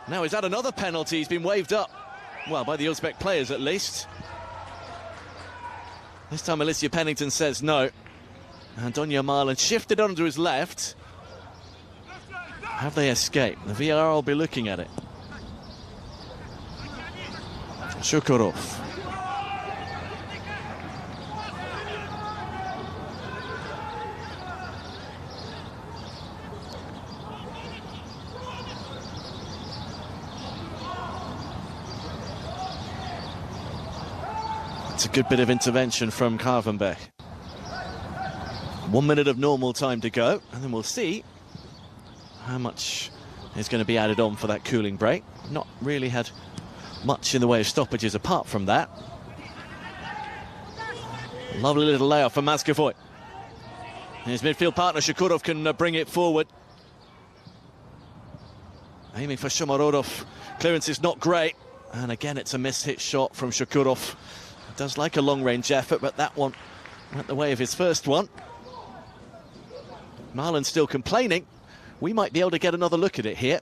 Now, is that another penalty? He's been waved up. Well, by the Uzbek players at least. This time Alicia Pennington says no. And Donia Marlen shifted onto his left. Have they escaped? The VAR will be looking at it. Shukurov. It's a good bit of intervention from Gravenberg. 1 minute of normal time to go, and then we'll see how much is going to be added on for that cooling break. Not really had much in the way of stoppages apart from that. Lovely little layoff for Mascavoy. His midfield partner Shukurov can bring it forward. Aiming for Shomorodov. Clearance is not great. And again, it's a miss-hit shot from Shukurov. Does like a long-range effort, but that one went the way of his first one. Marlen's still complaining. We might be able to get another look at it here.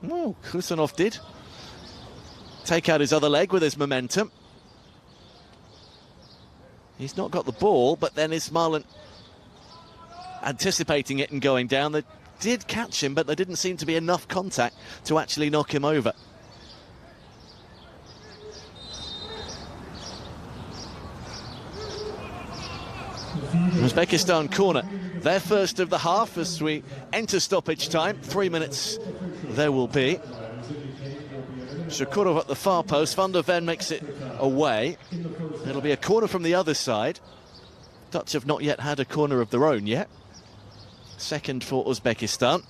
Oh, Kusanov did take out his other leg with his momentum. He's not got the ball, but then is Marlen anticipating it and going down? They did catch him, but there didn't seem to be enough contact to actually knock him over. Uzbekistan corner, their first of the half as we enter stoppage time. 3 minutes there will be. Shukurov at the far post. Van der Ven makes it away. It'll be a corner from the other side. Dutch have not yet had a corner of their own yet. Second for Uzbekistan,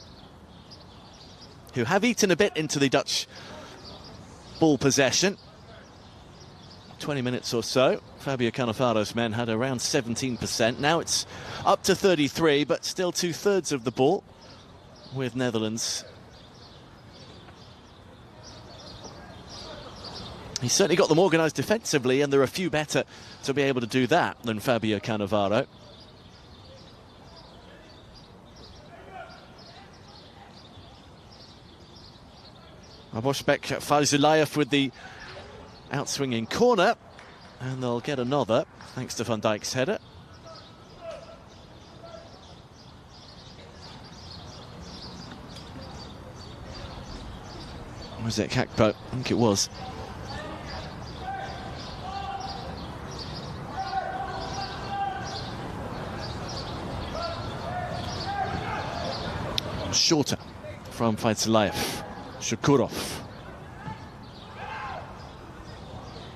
who have eaten a bit into the Dutch ball possession. 20 minutes or so. Fabio Cannifaro's men had around 17%. Now it's up to 33, but still 2/3 of the ball with Netherlands. He's certainly got them organised defensively, and there are a few better to be able to do that than Fabio Cannavaro. Aboshbek Fazulayev with the outswinging corner, and they'll get another thanks to Van Dijk's header. Was it Kakpo? I think it was. Shorter from Fazulayev. Shukurov.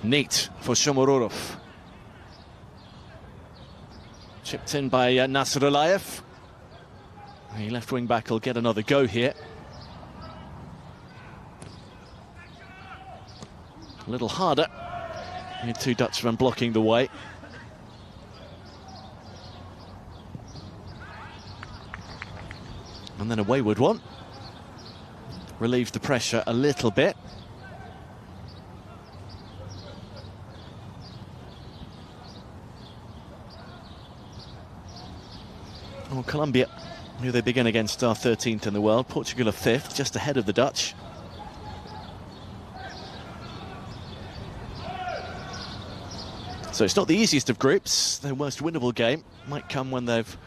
Neat for Shomorodov. Chipped in by Nasrullayev. The left wing back will get another go here. A little harder. And two Dutchmen blocking the way. And then a wayward one. Relieves the pressure a little bit. Oh, Colombia, who they begin against, are 13th in the world. Portugal are 5th, just ahead of the Dutch. So it's not the easiest of groups. Their most winnable game might come when they've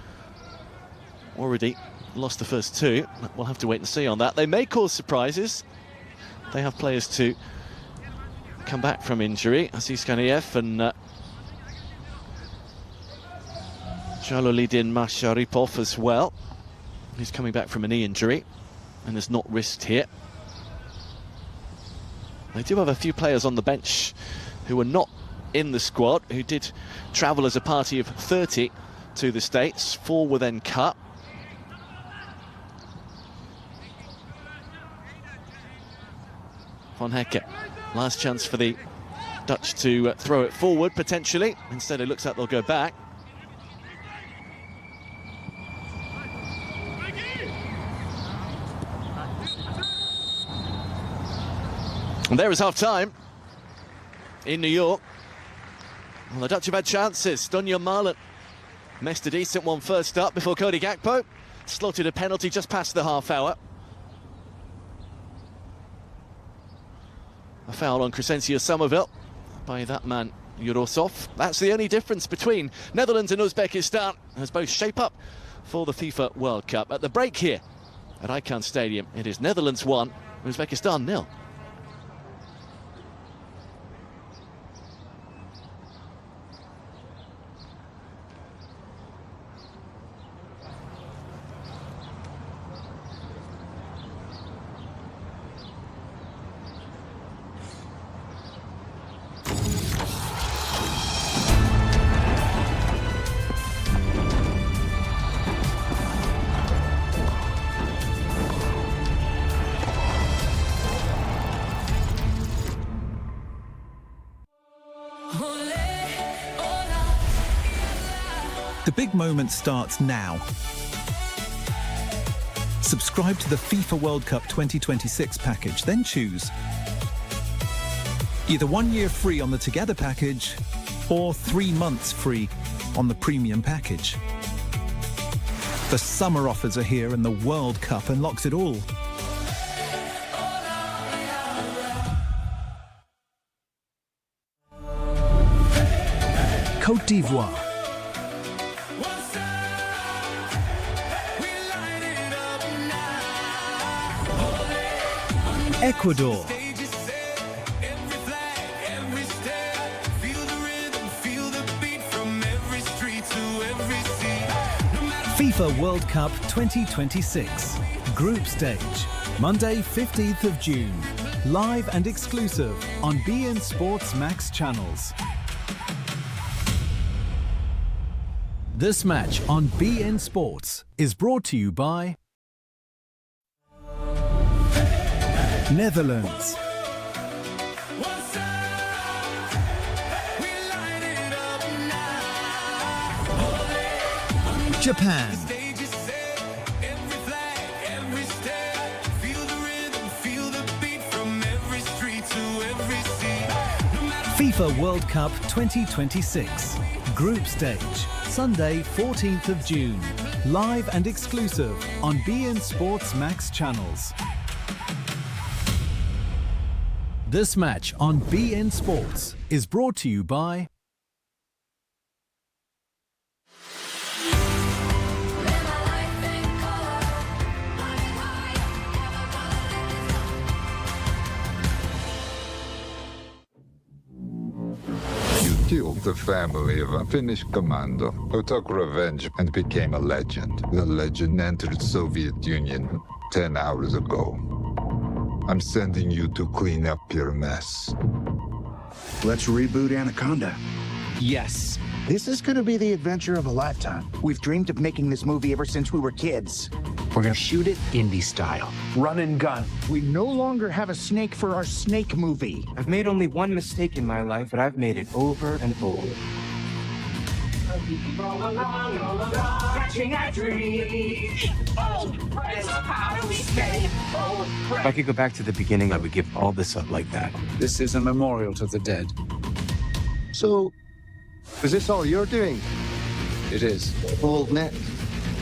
already lost the first two. We'll have to wait and see on that. They may cause surprises. They have players to come back from injury. Aziz Kaniev and Jalolidin Masharipov as well. He's coming back from a knee injury and is not risked here. They do have a few players on the bench who are not in the squad, who did travel as a party of 30 to the States. 4 were then cut. Von Hecke, last chance for the Dutch to throw it forward, potentially. Instead, it looks like they'll go back. And there is half-time in New York. Well, the Dutch have had chances. Donjan Malen missed a decent one first up before Cody Gakpo slotted a penalty just past the half hour. A foul on Crescencio Somerville by that man, Jurosov. That's the only difference between Netherlands and Uzbekistan, as both shape up for the FIFA World Cup. At the break here at Icahn Stadium, it is Netherlands 1, Uzbekistan 0. The big moment starts now. Subscribe to the FIFA World Cup 2026 package, then choose either 1 year free on the Together package or 3 months free on the Premium package. The summer offers are here and the World Cup unlocks it all. Côte d'Ivoire. Ecuador. FIFA World Cup 2026. Group stage. Monday, 15th of June. Live and exclusive on beIN Sports Max channels. This match on beIN Sports is brought to you by Netherlands. Japan. FIFA World Cup 2026. Group stage. Sunday, 14th of June. Live and exclusive on beIN Sports Max channels. This match on beIN Sports is brought to you by Killed the family of a Finnish commando who took revenge and became a legend. The legend entered Soviet Union 10 hours ago. I'm sending you to clean up your mess. Let's reboot Anaconda. Yes. This is gonna be the adventure of a lifetime. We've dreamed of making this movie ever since we were kids. We're gonna shoot it indie style. Run and gun. We no longer have a snake for our snake movie. I've made only one mistake in my life, but I've made it over and over. If I could go back to the beginning, I would give all this up like that. This is a memorial to the dead. So, is this all you're doing? It is. Old Nick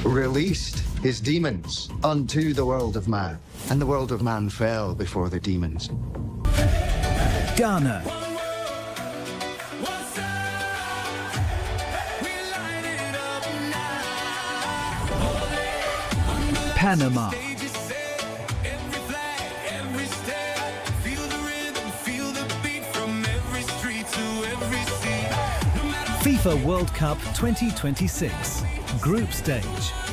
released his demons unto the world of man. And the world of man fell before the demons. Ghana. Panama. FIFA World Cup 2026. Group stage.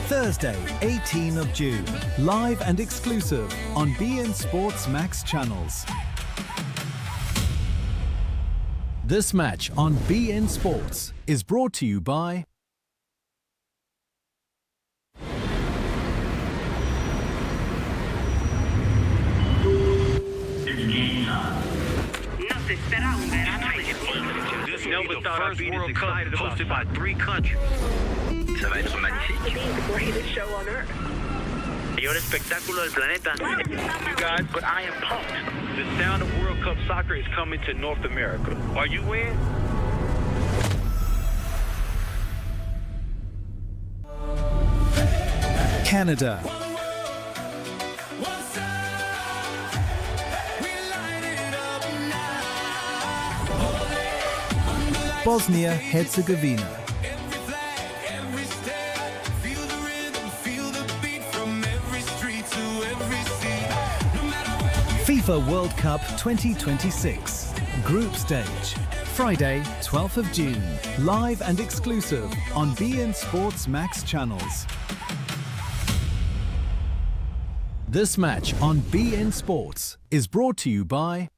Thursday, 18 of June. Live and exclusive on beIN Sports Max channels. This match on beIN Sports is brought to you by Nos espera un verano de never thought I'd be this excited hosted by 3 countries. Ça va être magnifique. The greatest show on earth. Mayor espectáculo del planeta. You guys, but I am pumped. The sound of World Cup soccer is coming to North America. Are you in? Canada. Bosnia-Herzegovina. FIFA World Cup 2026. Group stage. Friday, 12th of June. Live and exclusive on beIN Sports Max channels. This match on beIN Sports is brought to you by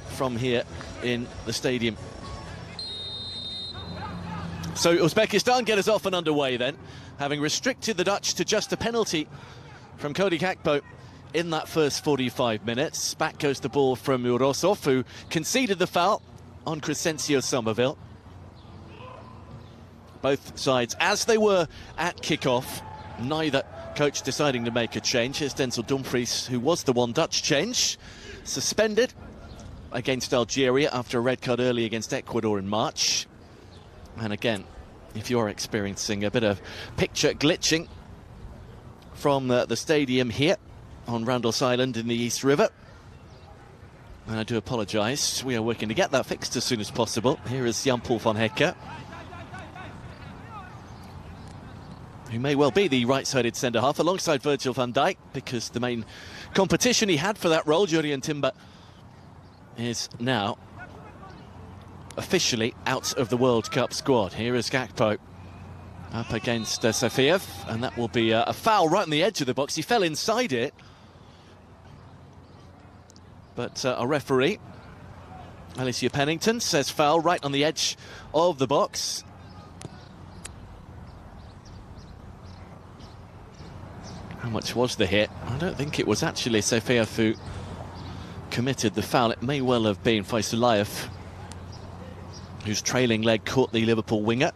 from here in the stadium. So Uzbekistan get us off and underway then, having restricted the Dutch to just a penalty from Cody Gakpo in that first 45 minutes. Back goes the ball from Urosov, who conceded the foul on Crescencio Somerville. Both sides, as they were at kick-off, neither coach deciding to make a change. Here's Denzel Dumfries, who was the one Dutch change, suspended against Algeria after a red card early against Ecuador in March. And again, if you're experiencing a bit of picture glitching from the stadium here on Randall's Island in the East River, and I do apologise, we are working to get that fixed as soon as possible. Here is Jan-Paul van Hecke, who may well be the right-sided centre-half alongside Virgil van Dijk, because the main competition he had for that role, Jurrien Timber, is now officially out of the World Cup squad. Here is Gakpo up against Safiev, and that will be a foul right on the edge of the box. He fell inside it, but a referee, Alicia Pennington, says foul right on the edge of the box. How much was the hit? I don't think it was actually Safiev who committed the foul. It may well have been Faisalayev, whose trailing leg caught the Liverpool winger.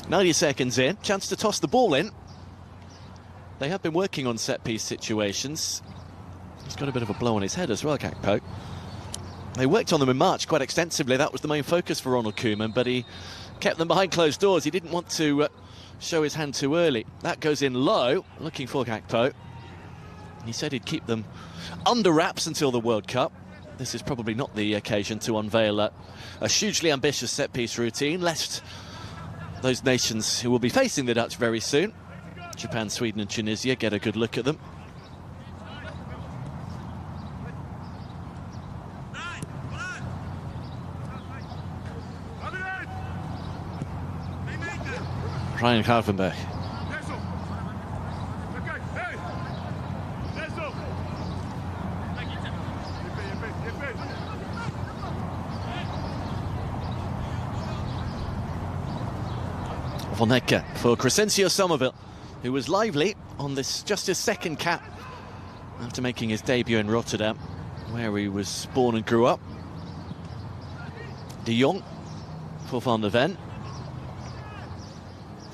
90 seconds in, chance to toss the ball in. They have been working on set-piece situations. He's got a bit of a blow on his head as well, Gakpo. They worked on them in March quite extensively. That was the main focus for Ronald Koeman, but he kept them behind closed doors. He didn't want to show his hand too early. That goes in low, looking for Gakpo. He said he'd keep them under wraps until the World Cup. This is probably not the occasion to unveil a hugely ambitious set-piece routine, lest those nations who will be facing the Dutch very soon, Japan, Sweden and Tunisia, get a good look at them. Ryan Gravenberch. Van Hecke for Crescencio Somerville, who was lively on this, just his second cap after making his debut in Rotterdam, where he was born and grew up. De Jong for Van der Ven.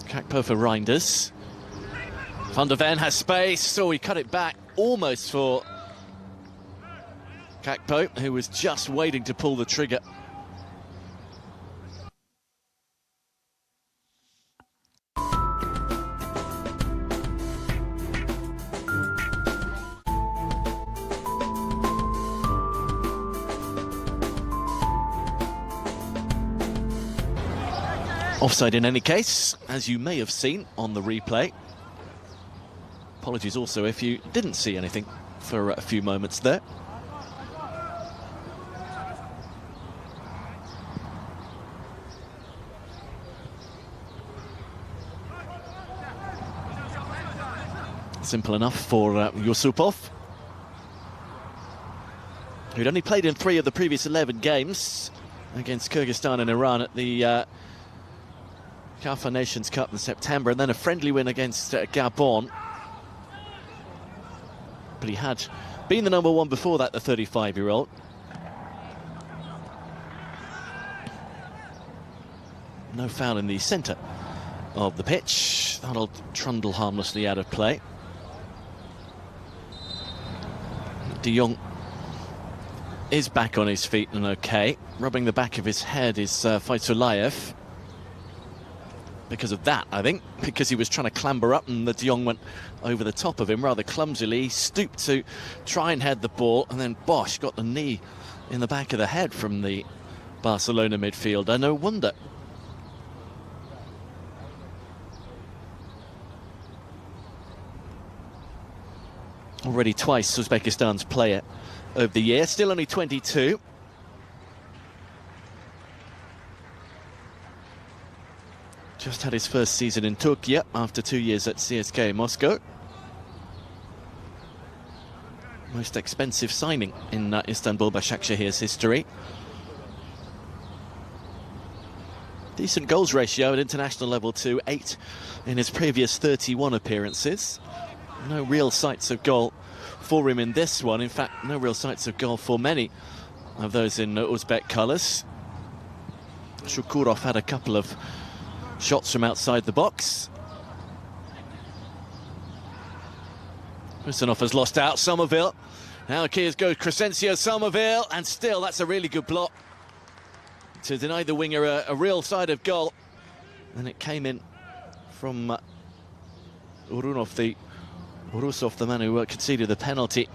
Gakpo for Reinders. Van der Ven has space, so he cut it back almost for Gakpo, who was just waiting to pull the trigger. Offside in any case, as you may have seen on the replay. Apologies also if you didn't see anything for a few moments there. Simple enough for Yusupov, who'd only played in 3 of the previous 11 games against Kyrgyzstan and Iran at the CAF Nations Cup in September, and then a friendly win against Gabon. But he had been the number 1 before that, the 35-year-old. No foul in the centre of the pitch. That'll trundle harmlessly out of play. De Jong is back on his feet and okay. Rubbing the back of his head is Faisulayev. Because of that, I think, because he was trying to clamber up and the De Jong went over the top of him rather clumsily. He stooped to try and head the ball, and then Bosch got the knee in the back of the head from the Barcelona midfielder. No wonder. Already twice Uzbekistan's player of the year, still only 22. Just had his first season in Turkey after 2 years at CSKA Moscow. Most expensive signing in Istanbul Başakşehir's history. Decent goals ratio at international level too, 8 in his previous 31 appearances. No real sights of goal for him in this one. In fact, no real sights of goal for many of those in Uzbek colours. Shukurov had a couple of shots from outside the box. Husanov has lost out. Somerville. Now Kiers goes Crescencio Somerville, and still that's a really good block to deny the winger a real side of goal. And it came in from Urusov, the man who conceded the penalty.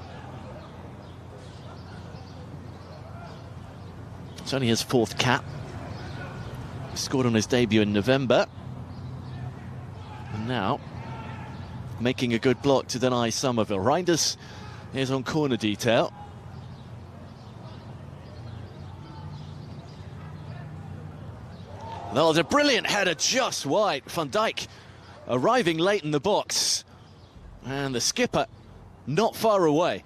It's only his 4th cap. He scored on his debut in November. And now, making a good block to deny Somerville. Reinders is on corner detail. That was a brilliant header just wide. Van Dijk arriving late in the box. And the skipper not far away.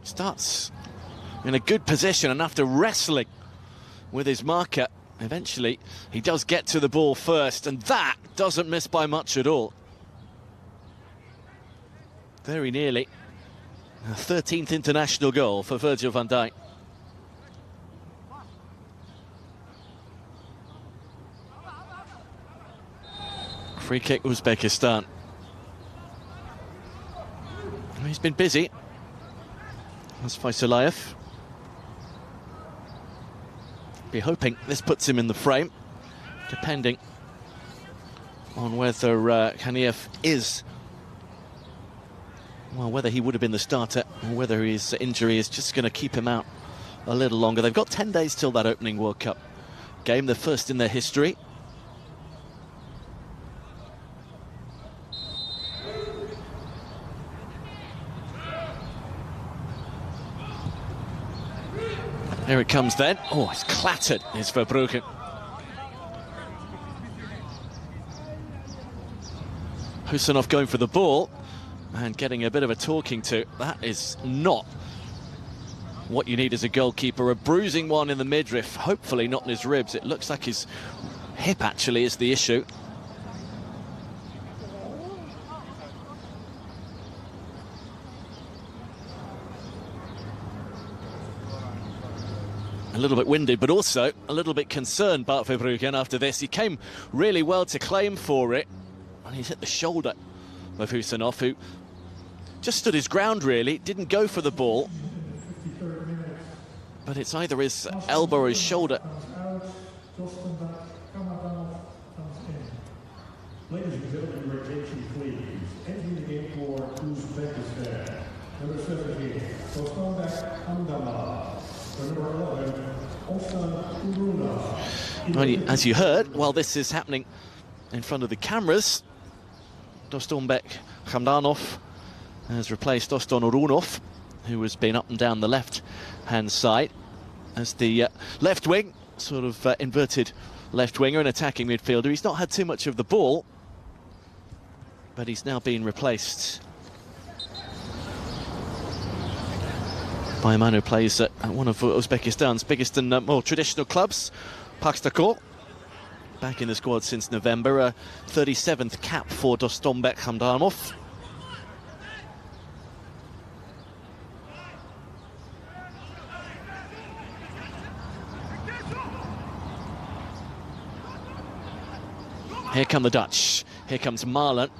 Starts in a good position, and after wrestling with his marker, eventually he does get to the ball first, and that doesn't miss by much at all. Very nearly a 13th international goal for Virgil van Dijk. Free kick, Uzbekistan. He's been busy. That's Faisulayev. Be hoping this puts him in the frame, depending on whether Khaniev is, well, whether he would have been the starter or whether his injury is just going to keep him out a little longer. They've got 10 days till that opening World Cup game, the first in their history. Here it comes then. Oh, it's clattered, is Verbruggen. Husanov going for the ball and getting a bit of a talking to. That is not what you need as a goalkeeper. A bruising one in the midriff, hopefully not in his ribs. It looks like his hip actually is the issue. A little bit winded, but also a little bit concerned, Bart Verbruggen, after this. He came really well to claim for it, and he's hit the shoulder of Husanov, who just stood his ground, really, didn't go for the ball. But it's either his elbow or his shoulder. Ladies and gentlemen, your attention, please. Entering the game for Uzbekistan. Number 17, Kostondak Amdamov. For number 11, Well, as you heard, while this is happening in front of the cameras, Dostonbek Khamdanov has replaced Doston Orunov, who has been up and down the left-hand side as the left wing, sort of inverted left winger, an attacking midfielder. He's not had too much of the ball, but he's now been replaced by a man who plays at one of Uzbekistan's biggest and more traditional clubs, Pakstakor. Back in the squad since November, a 37th cap for Dostonbek Khamdanov. Here come the Dutch. Here comes Marlen.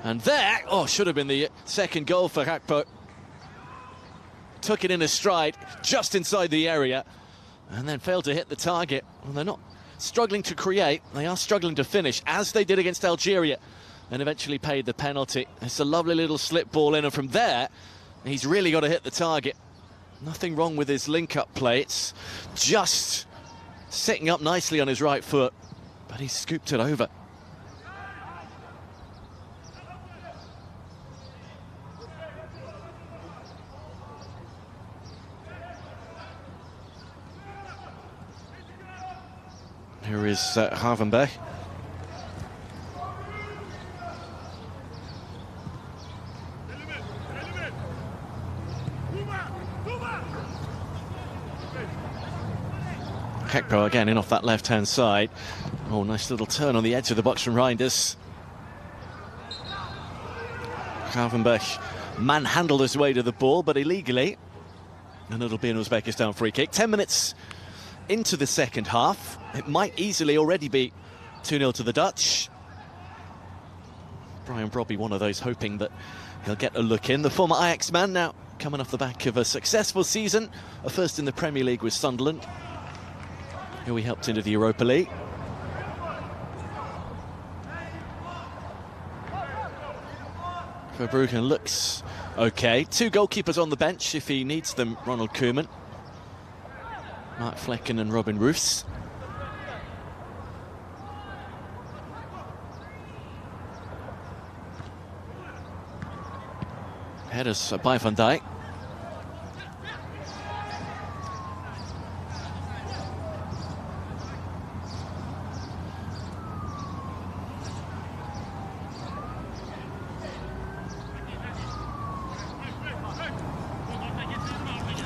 And there, should have been the second goal for Hakpo. Took it in a stride, just inside the area, and then failed to hit the target. Well, they're not struggling to create, they are struggling to finish, as they did against Algeria, and eventually paid the penalty. It's a lovely little slip ball in, and from there, he's really got to hit the target. Nothing wrong with his link-up play. It's just sitting up nicely on his right foot, but he scooped it over. Here is Havenberg. Kekpo again in off that left-hand side. Oh, nice little turn on the edge of the box from Reinders. Havenberg manhandled his way to the ball, but illegally. And it'll be an Uzbekistan free kick. 10 minutes into the second half. It might easily already be 2-0 to the Dutch. Brian Brobby, one of those hoping that he'll get a look in. The former Ajax man now coming off the back of a successful season, a first in the Premier League with Sunderland, who he helped into the Europa League. Verbruggen looks okay. 2 goalkeepers on the bench if he needs them, Ronald Koeman. Mark Flecken and Robin Roofs. Headers by Van Dijk.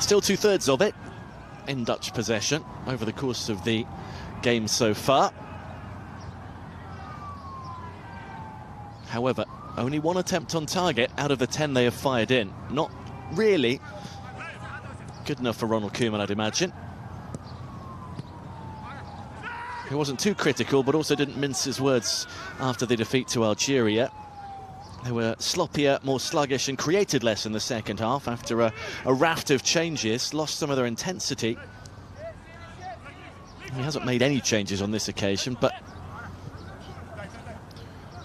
Still 2/3 of it in Dutch possession over the course of the game so far. However, only 1 attempt on target out of the 10 they have fired in. Not really good enough for Ronald Koeman, I'd imagine. He wasn't too critical, but also didn't mince his words after the defeat to Algeria. They were sloppier, more sluggish, and created less in the second half after a raft of changes, lost some of their intensity. He hasn't made any changes on this occasion, but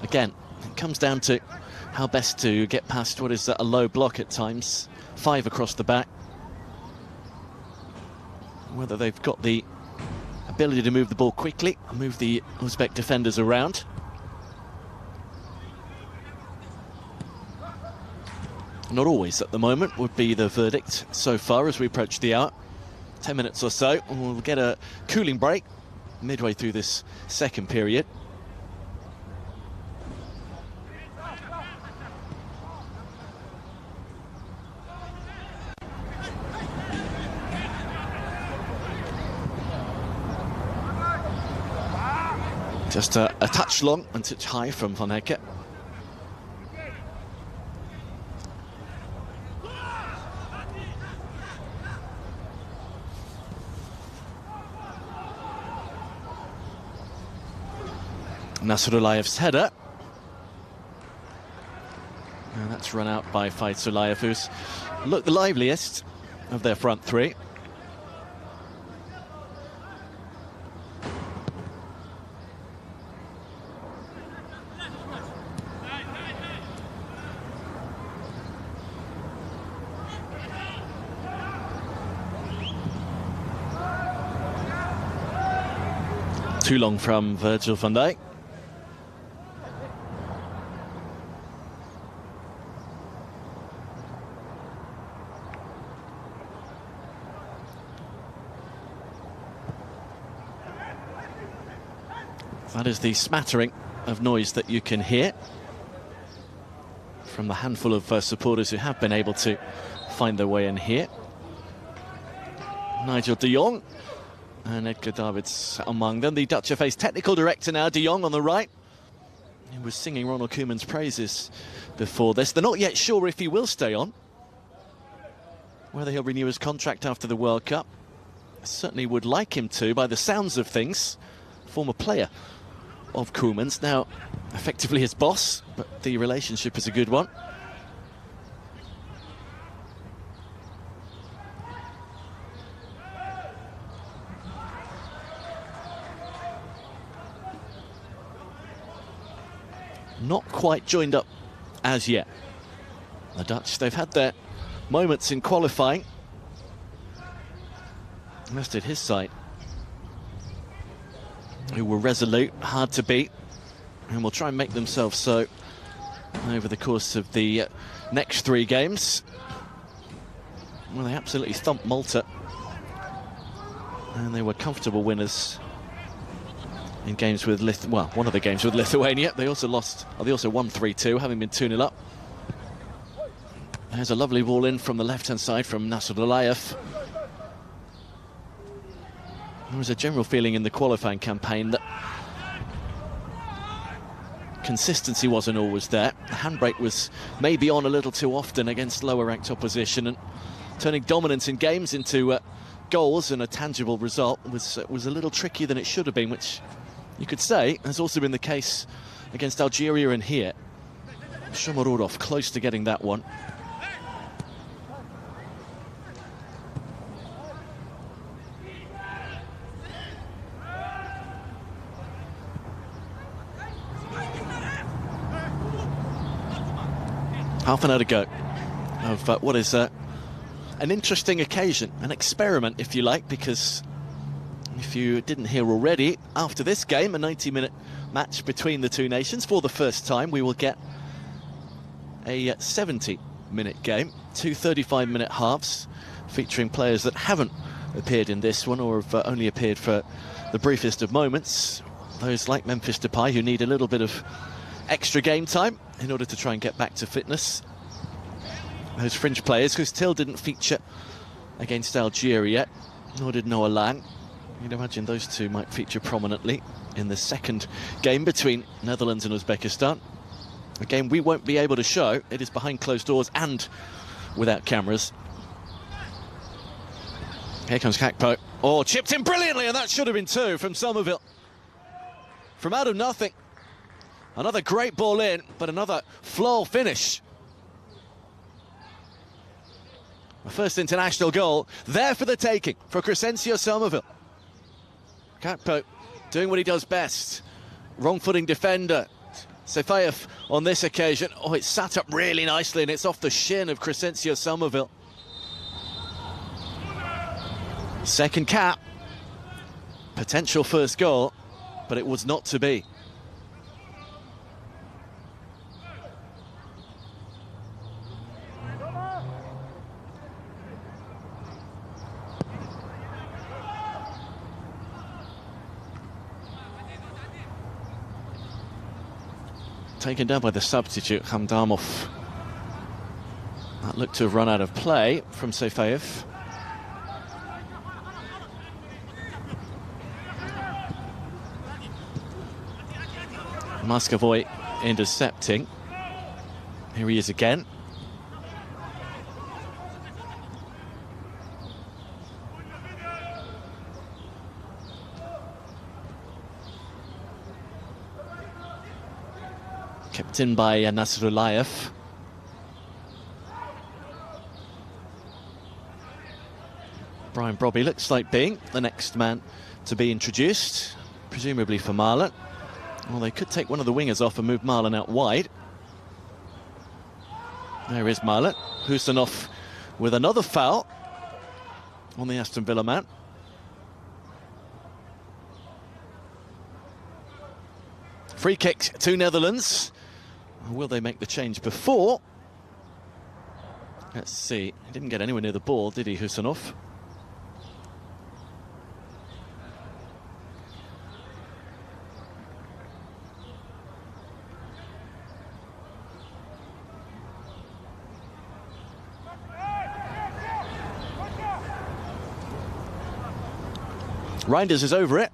again, it comes down to how best to get past what is a low block at times. 5 across the back. Whether they've got the ability to move the ball quickly, move the Uzbek defenders around. Not always at the moment would be the verdict so far as we approach the hour. 10 minutes or so, and we'll get a cooling break midway through this second period. Just a touch long and touch high from Van Hecke. Nasrullayev's header. And that's run out by Faizulayev, who's looked the liveliest of their front three. Too long from Virgil van Dijk. That is the smattering of noise that you can hear from the handful of supporters who have been able to find their way in here. Nigel de Jong and Edgar Davids among them. The Dutch FA's technical director now, de Jong on the right. He was singing Ronald Koeman's praises before this. They're not yet sure if he will stay on, whether he'll renew his contract after the World Cup. Certainly would like him to, by the sounds of things. Former player of Koeman's, now effectively his boss, but the relationship is a good one. Not quite joined up as yet. The Dutch, they've had their moments in qualifying. As did his side, who were resolute, hard to beat, and will try and make themselves so over the course of the next 3 games. Well, they absolutely thumped Malta, and they were comfortable winners in games with one of the games with Lithuania. They also lost, they also won 3-2, having been 2-0 up. There's a lovely ball in from the left-hand side from Nasrullayev. There was a general feeling in the qualifying campaign that consistency wasn't always there. The handbrake was maybe on a little too often against lower-ranked opposition, and turning dominance in games into goals and a tangible result was a little trickier than it should have been, which you could say has also been the case against Algeria and here. Shomurodov close to getting that one. Half an hour to go of what is an interesting occasion, an experiment, if you like, because if you didn't hear already, after this game, a 90-minute match between the two nations, for the first time, we will get a 70-minute game, 2 35-minute halves, featuring players that haven't appeared in this one or have only appeared for the briefest of moments. Those like Memphis Depay, who need a little bit of extra game time in order to try and get back to fitness. Those fringe players who still didn't feature against Algeria, nor did Noah Lang. You'd imagine those two might feature prominently in the second game between Netherlands and Uzbekistan. A game we won't be able to show. It is behind closed doors and without cameras. Here comes Kakpo. Oh, chipped in brilliantly, and that should have been 2 from Somerville. From out of nothing. Another great ball in, but another floral finish. A first international goal there for the taking for Crescencio Somerville. Kakpo doing what he does best. Wrong-footing defender. Sefayev on this occasion. Oh, it's sat up really nicely, and it's off the shin of Crescencio Somerville. Second cap. Potential first goal, but it was not to be. Taken down by the substitute, Hamdamov. That looked to have run out of play from Sefayev. Muscavoy intercepting. Here he is again. Kept in by Nasrullayev. Brian Brobby looks like being the next man to be introduced, presumably for Marlon. Well, they could take one of the wingers off and move Marlon out wide. There is Marlon. Husanov with another foul on the Aston Villa man. Free kick to Netherlands. Will they make the change before? Let's see. He didn't get anywhere near the ball, did he, Husanov? Reinders is over it.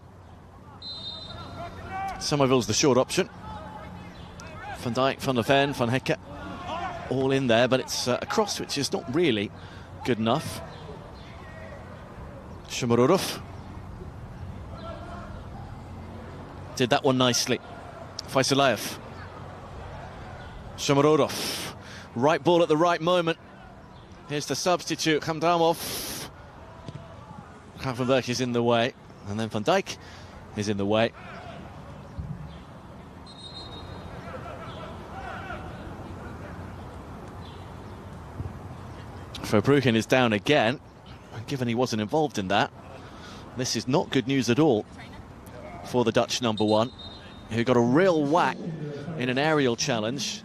Somerville's the short option. Van Dijk, Van der Ven, Van Hekke, all in there, but it's a cross which is not really good enough. Shomurodov did that one nicely. Faisalayev. Shomurodov. Right ball at the right moment. Here's the substitute, Khamdamov. Gravenberch is in the way, and then Van Dijk is in the way. Verbruggen is down again, and given he wasn't involved in that, this is not good news at all for the Dutch number one, who got a real whack in an aerial challenge.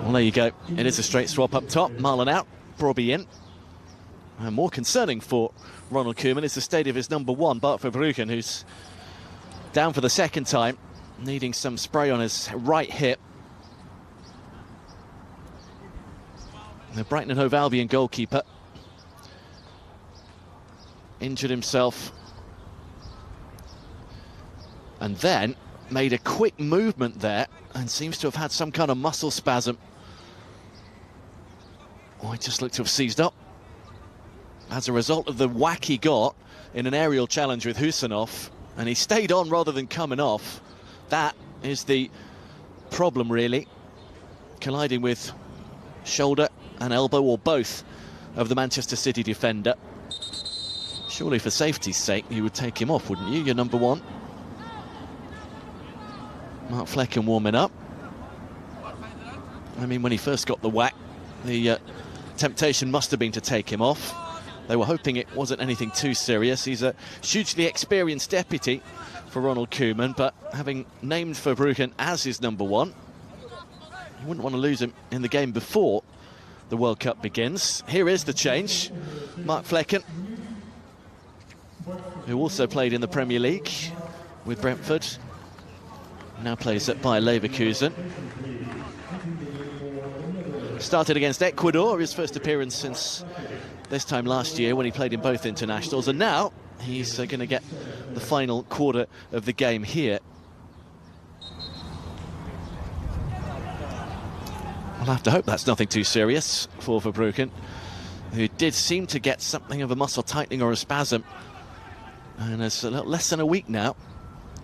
Well, there you go. It is a straight swap up top. Marlon out, Brobbey in. And more concerning for Ronald Koeman is the state of his number one, Bart Verbruggen, who's down for the second time, needing some spray on his right hip. The Brighton and Hove Albion goalkeeper injured himself and then made a quick movement there and seems to have had some kind of muscle spasm. Oh, he just looked to have seized up as a result of the whack he got in an aerial challenge with Husanov, and he stayed on rather than coming off. That is the problem, really, colliding with shoulder and elbow, or both, of the Manchester City defender. Surely for safety's sake you would take him off, wouldn't you? Your number one. Mark Flecken warming up. I mean, when he first got the whack, the temptation must have been to take him off. They were hoping it wasn't anything too serious. He's a hugely experienced deputy for Ronald Koeman, but having named Verbruggen as his number one, you wouldn't want to lose him in the game before the World Cup begins. Here is the change. Mark Flecken, who also played in the Premier League with Brentford, now plays at Bayer Leverkusen. Started against Ecuador, his first appearance since this time last year when he played in both internationals, and now he's going to get the final quarter of the game here. I'll have to hope that's nothing too serious for Verbruggen, who did seem to get something of a muscle tightening or a spasm, and it's a little less than a week now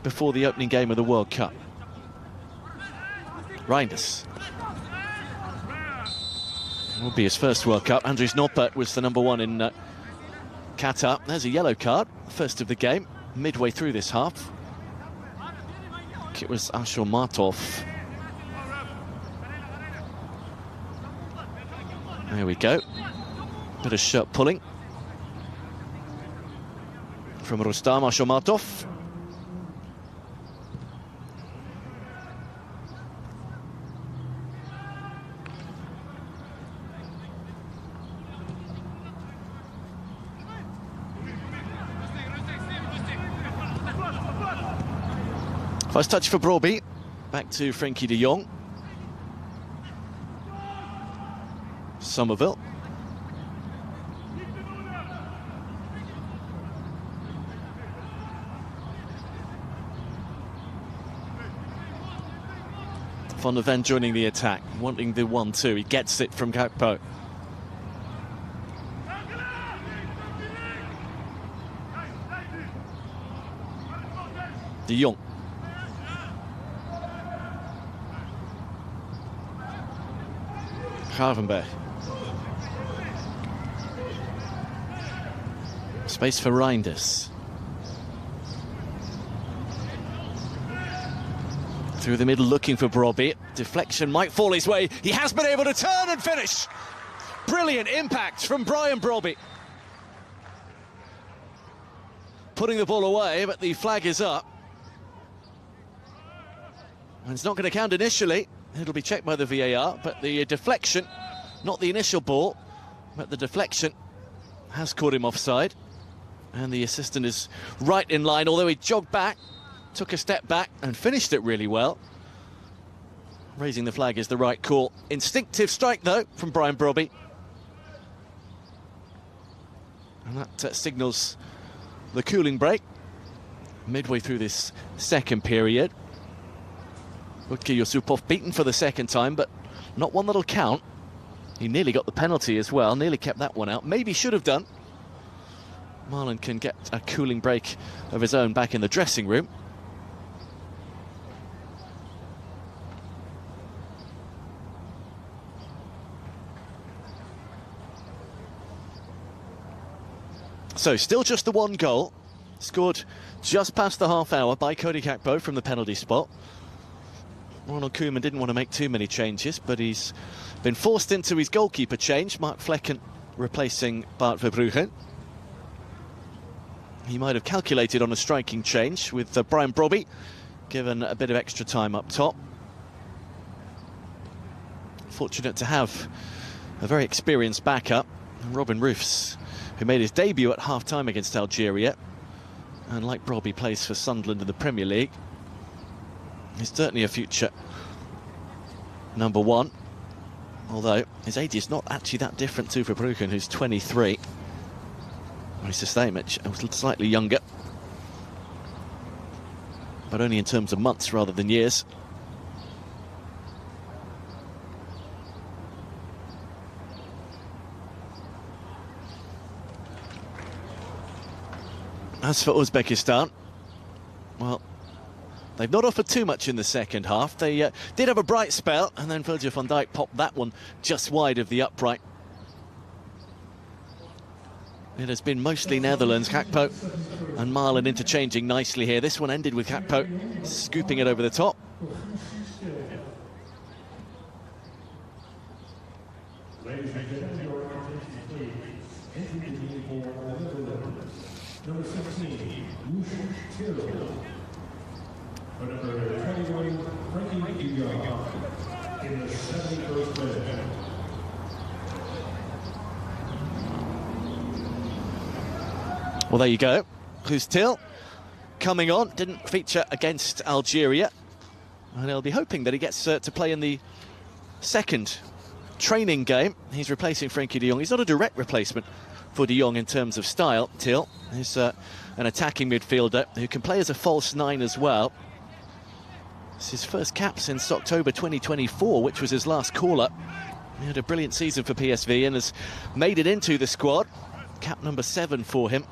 before the opening game of the World Cup. Reinders. Will be his first World Cup. Andries Noppert was the number one in Qatar. There's a yellow card, first of the game, midway through this half. I think it was Ashur Martov. There we go. Bit of shirt pulling from Rustam Ashur Martov. First touch for Brobbey, back to Frenkie de Jong. Somerville. Van der Ven joining the attack, wanting the 1-2. He gets it from Gakpo. De Jong. Gravenberch. Space for Reinders. Through the middle looking for Brobbey. Deflection might fall his way. He has been able to turn and finish. Brilliant impact from Brian Brobbey. Putting the ball away, but the flag is up. And it's not going to count initially. It'll be checked by the VAR, but the deflection, not the initial ball, but the deflection has caught him offside. And the assistant is right in line, although he jogged back, took a step back and finished it really well. Raising the flag is the right call. Instinctive strike, though, from Brian Brobbey. And that signals the cooling break midway through this second period. Utki Yusupov beaten for the second time, but not one that'll count. He nearly got the penalty as well, nearly kept that one out. Maybe should have done. Marlon can get a cooling break of his own back in the dressing room. So still just the one goal, scored just past the half hour by Cody Gakpo from the penalty spot. Ronald Koeman didn't want to make too many changes, but he's been forced into his goalkeeper change. Mark Flekken replacing Bart Verbruggen. He might have calculated on a striking change with Brian Brobbey given a bit of extra time up top. Fortunate to have a very experienced backup, Robin Roofs, who made his debut at half-time against Algeria, and like Brobbey plays for Sunderland in the Premier League. He's certainly a future number one, although his age is not actually that different to Verbruggen, who's 23. Well, he's the same age, slightly younger, but only in terms of months rather than years. As for Uzbekistan, well, they've not offered too much in the second half. They did have a bright spell, and then Virgil van Dijk popped that one just wide of the upright. It has been mostly Netherlands, Gakpo and Marlon interchanging nicely here. This one ended with Gakpo scooping it over the top. Ladies and gentlemen, your attention please. Entering the game for the Netherlands, number 16, Lucian Till. For number 21, Frankie de Jong, in the 71st minute. Well, there you go. Who's Till coming on? Didn't feature against Algeria, and he'll be hoping that he gets to play in the second training game. He's replacing Frankie de Jong. He's not a direct replacement for de Jong in terms of style. Till is an attacking midfielder who can play as a false nine as well. It's his first cap since October 2024, which was his last call-up. He had a brilliant season for PSV and has made it into the squad. Cap number 7 for him.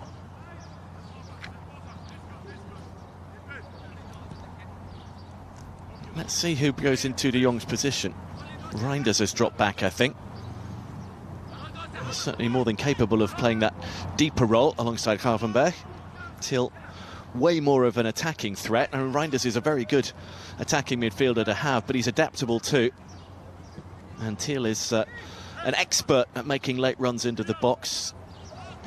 Let's see who goes into de Jong's position. Reinders has dropped back, I think. He's certainly more than capable of playing that deeper role alongside Gravenberch. Till way more of an attacking threat, and Reinders is a very good attacking midfielder to have, but he's adaptable too. And Till is an expert at making late runs into the box.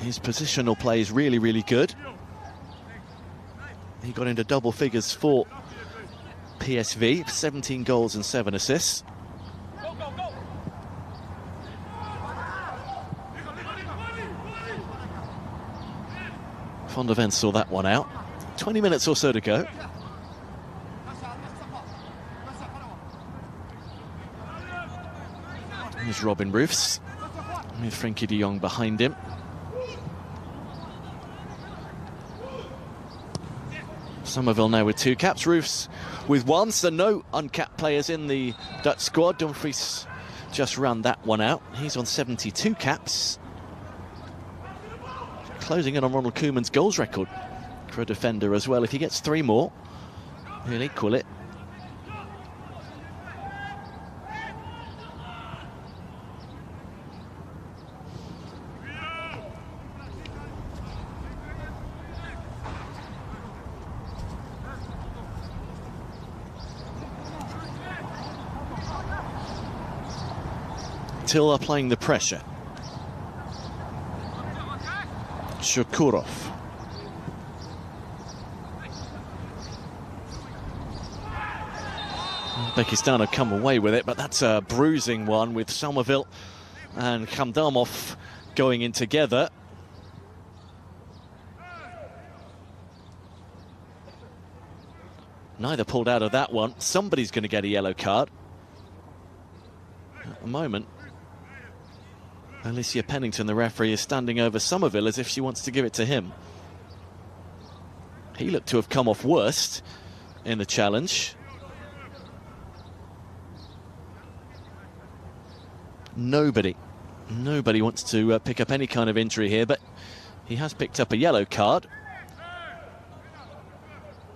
His positional play is really, really good. He got into double figures for PSV, 17 goals and 7 assists. Van der Ven saw that one out. 20 minutes or so to go. Here's Robin Roofs with Frankie de Jong behind him. Somerville now with 2 caps, Roofs with 1, so no uncapped players in the Dutch squad. Dumfries just ran that one out. He's on 72 caps. Closing in on Ronald Koeman's goals record for a defender as well. If he gets 3 more, he'll equal it. still applying the pressure. Shukurov. Uzbekistan have come away with it, but that's a bruising one with Somerville and Khamdamov going in together. Neither pulled out of that one. Somebody's going to get a yellow card. At the moment, Alicia Pennington, the referee, is standing over Somerville as if she wants to give it to him. He looked to have come off worst in the challenge. Nobody wants to pick up any kind of injury here, but he has picked up a yellow card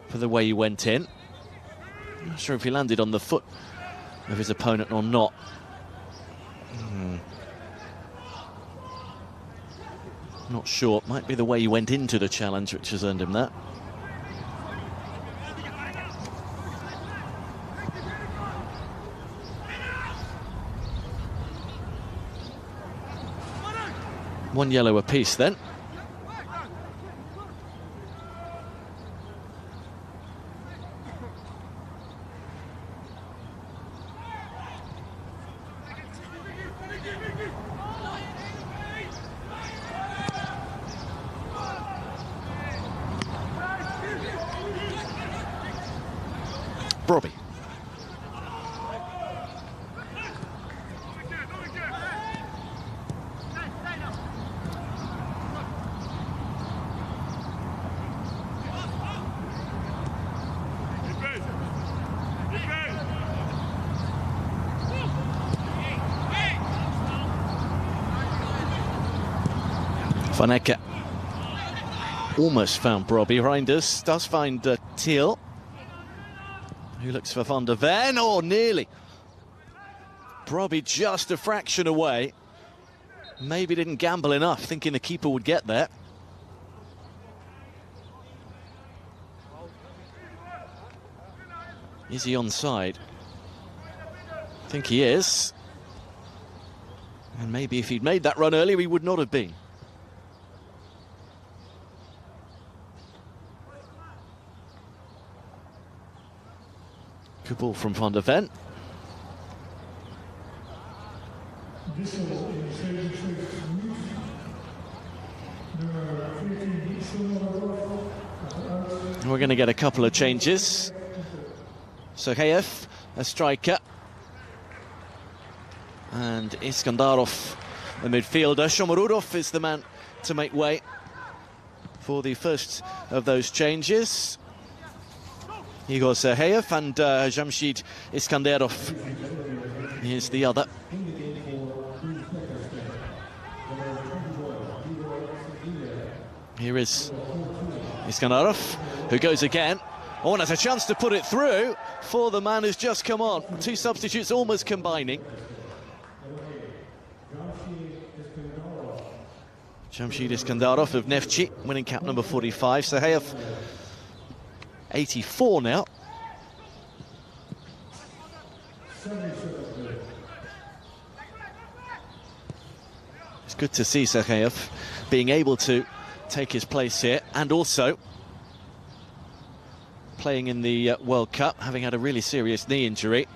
for the way he went in. I'm not sure if he landed on the foot of his opponent or not. Not sure. Might be the way he went into the challenge which has earned him that. One yellow apiece then. Brobbey. Van Ecke almost found Brobbey. Reinders does find Thiel, who looks for Van der Ven. Oh, nearly. Brobbey just a fraction away. Maybe didn't gamble enough, thinking the keeper would get there. Is he onside? I think he is. And maybe if he'd made that run earlier, he would not have been. Good ball from Van der Ven. We're going to get a couple of changes. Sergeyev, a striker. And Iskandarov, the midfielder. Shomurodov is the man to make way for the first of those changes. Igor Sergeyev and Jamshid Iskandarov is the other. Here is Iskandarov, who goes again. Oh, and has a chance to put it through for the man who's just come on. Two substitutes almost combining. Jamshid Iskandarov of Neftchi, winning cap number 45. Sergeyev, 84 now. It's good to see Sergeyev being able to take his place here, and also playing in the World Cup, having had a really serious knee injury.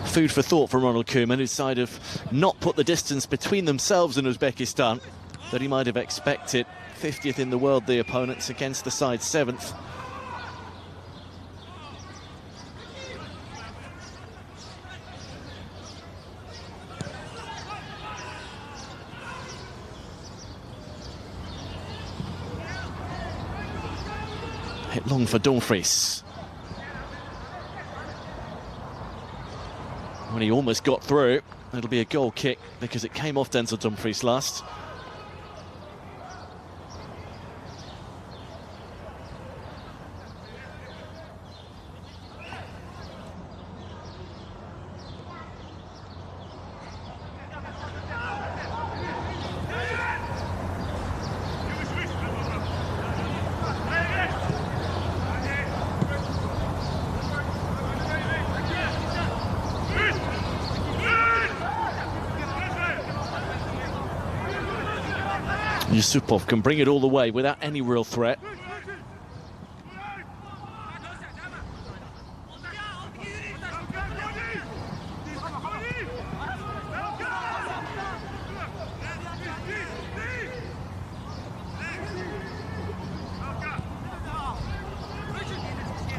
Food for thought from Ronald Koeman, whose side have not put the distance between themselves and Uzbekistan that he might have expected. 50th in the world, the opponents, against the side 7th. Hit long for Dumfries. when he almost got through. It'll be a goal kick because it came off Denzel Dumfries last. Yusupov can bring it all the way without any real threat.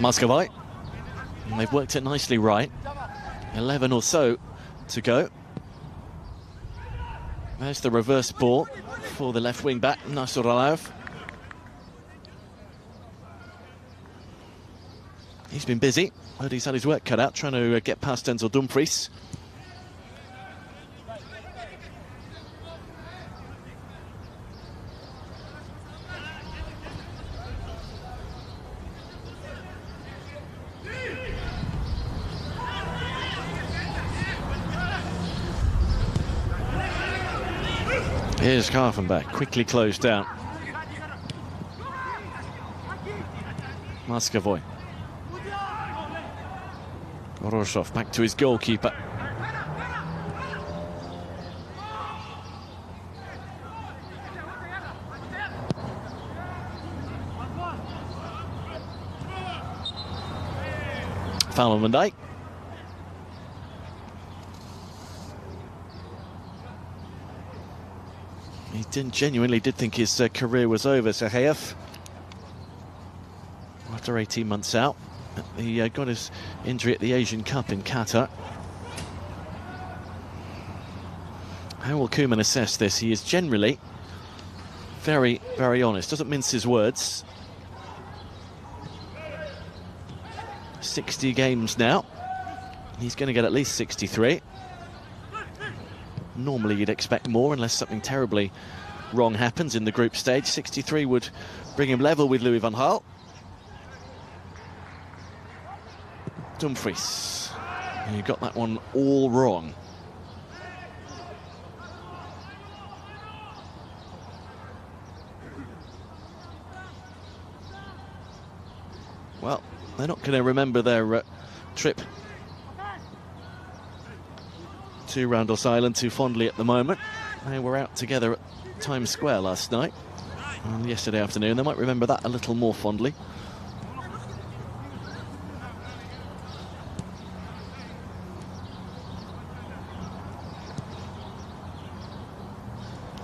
Muscovite, and they've worked it nicely right. 11 or so to go. There's the reverse ball for the left wing back, Nasrallah. He's been busy, but he's had his work cut out trying to get past Denzel Dumfries. Here's Karfenberg, quickly closed down. Muscovoy. Goroshov back to his goalkeeper. Foul on Van Dijk. He genuinely did think his career was over, Sahayev. After 18 months out, he got his injury at the Asian Cup in Qatar. How will Koeman assess this? He is generally very, very honest, doesn't mince his words. 60 games now. He's going to get at least 63. Normally you'd expect more unless something terribly wrong happens in the group stage. 63 would bring him level with Louis van Gaal. Dumfries, you got that one all wrong. Well, they're not going to remember their trip to Randall's Island too fondly at the moment. They were out together at Times Square last night and yesterday afternoon. They might remember that a little more fondly.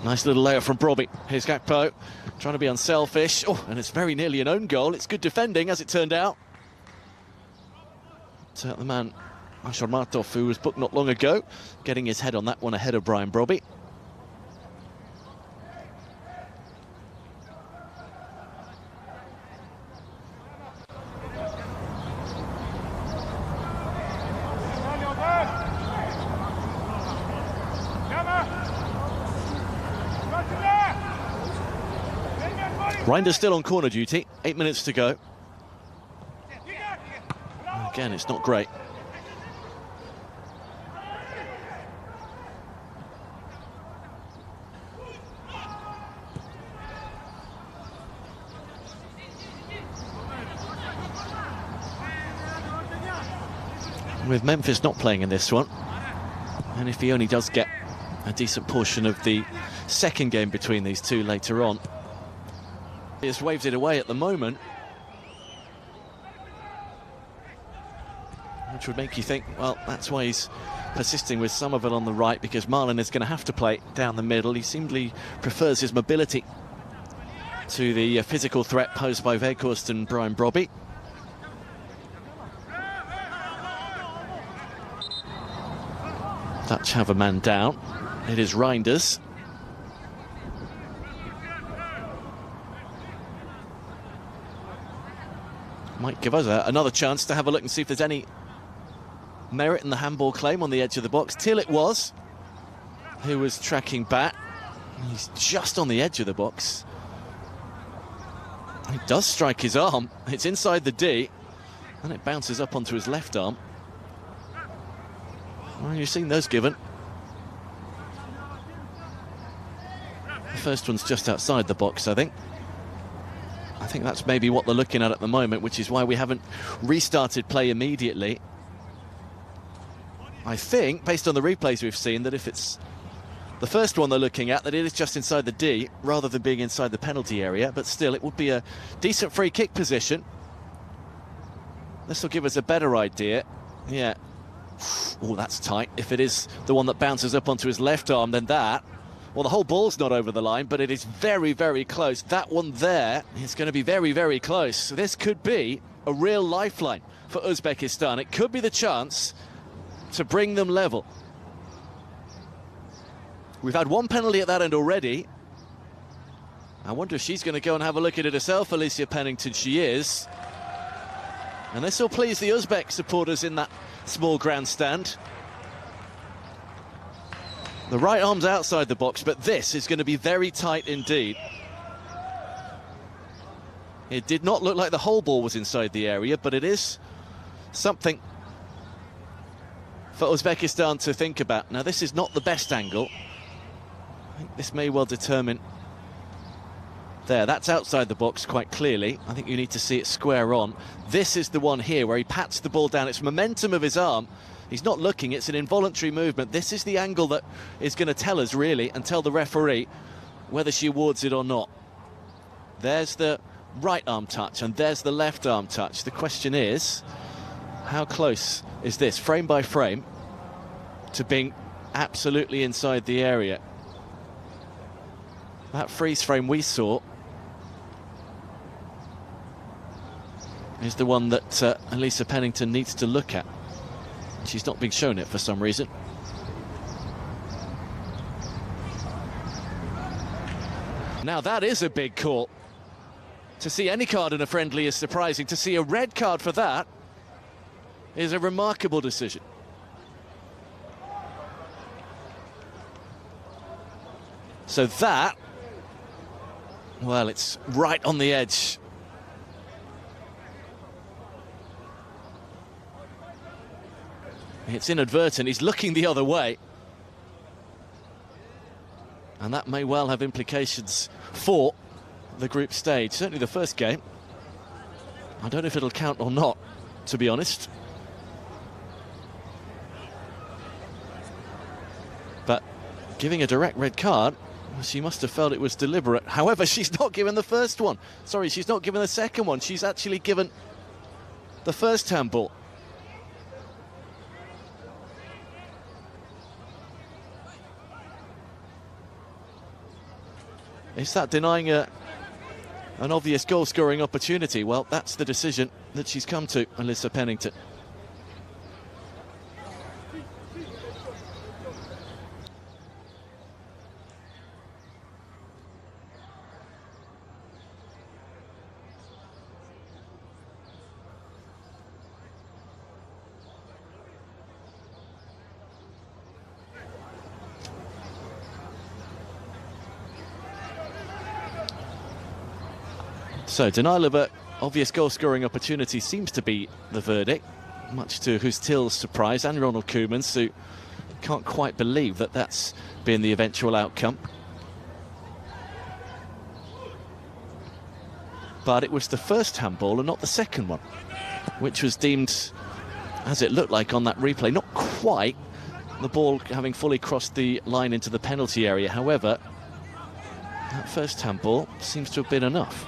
Nice little layer from Brobbey. Here's Gakpo, trying to be unselfish. Oh, and it's very nearly an own goal. It's good defending, as it turned out. So the man, Asharmatov, who was booked not long ago, getting his head on that one ahead of Brian Brobbey. Reinders still on corner duty, 8 minutes to go. Again, it's not great. With Memphis not playing in this one, and if he only does get a decent portion of the second game between these two later on, he just waves it away at the moment, which would make you think, well, that's why he's persisting with some of it on the right, because Marlon is going to have to play down the middle. He seemingly prefers his mobility to the physical threat posed by Weghorst and Brian Brobbey. Dutch have a man down. It is Reinders. Might give us another chance to have a look and see if there's any merit in the handball claim on the edge of the box, till it was, who was tracking back. He's just on the edge of the box. He does strike his arm. It's inside the D, and it bounces up onto his left arm. Well, you've seen those given. The first one's just outside the box, I think. I think that's maybe what they're looking at the moment, which is why we haven't restarted play immediately. I think, based on the replays we've seen, that if it's the first one they're looking at, that it is just inside the D, rather than being inside the penalty area. But still, it would be a decent free kick position. This will give us a better idea. Yeah. Oh, that's tight. If it is the one that bounces up onto his left arm, then that... Well, the whole ball's not over the line, but it is very, very close. That one there is going to be very, very close. So this could be a real lifeline for Uzbekistan. It could be the chance to bring them level. We've had one penalty at that end already. I wonder if she's going to go and have a look at it herself, Alicia Pennington. She is. And this will please the Uzbek supporters in that small grandstand. The right arm's outside the box, but this is going to be very tight indeed. It did not look like the whole ball was inside the area, but it is something for Uzbekistan to think about. Now, this is not the best angle. I think this may well determine... There, that's outside the box quite clearly. I think you need to see it square on. This is the one here where he pats the ball down. It's momentum of his arm. He's not looking, it's an involuntary movement. This is the angle that is going to tell us, really, and tell the referee whether she awards it or not. There's the right arm touch, and there's the left arm touch. The question is, how close is this, frame by frame, to being absolutely inside the area? That freeze frame we saw is the one that Elisa Pennington needs to look at. She's not being shown it for some reason. Now that is a big call. To see any card in a friendly is surprising. To see a red card for that is a remarkable decision. So that, well, it's right on the edge. It's inadvertent. He's looking the other way. And that may well have implications for the group stage. Certainly the first game. I don't know if it'll count or not, to be honest. But giving a direct red card, she must have felt it was deliberate. However, she's not given the first one. Sorry, she's not given the second one. She's actually given the first handball. Is that denying an obvious goal-scoring opportunity? Well, that's the decision that she's come to, Alyssa Pennington. So, denial of an obvious goal-scoring opportunity seems to be the verdict, much to Hustil's surprise, and Ronald Koeman's, who can't quite believe that that's been the eventual outcome. But it was the first handball and not the second one, which was deemed, as it looked like on that replay, not quite the ball having fully crossed the line into the penalty area. However, that first handball seems to have been enough.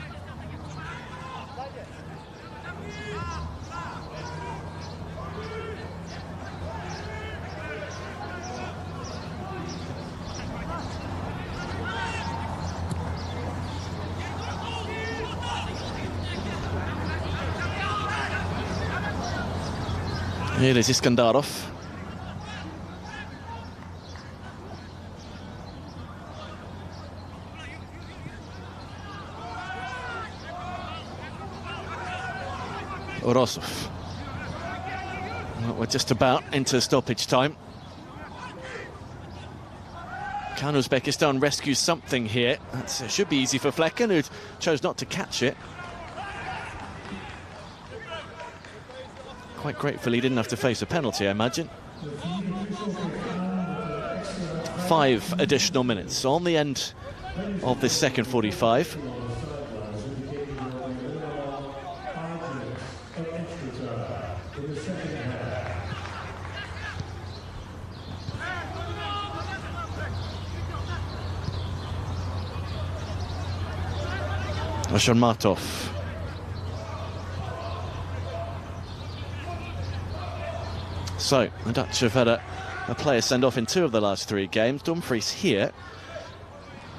Here is Iskandarov. Orosov. Well, we're just about into stoppage time. Can Uzbekistan rescue something here? That should be easy for Flecken, who chose not to catch it. Quite grateful he didn't have to face a penalty, I imagine. 5 additional minutes on the end of this second 45. Sharmatov. So, the Dutch have had a player send off in 2 of the last 3 games. Dumfries here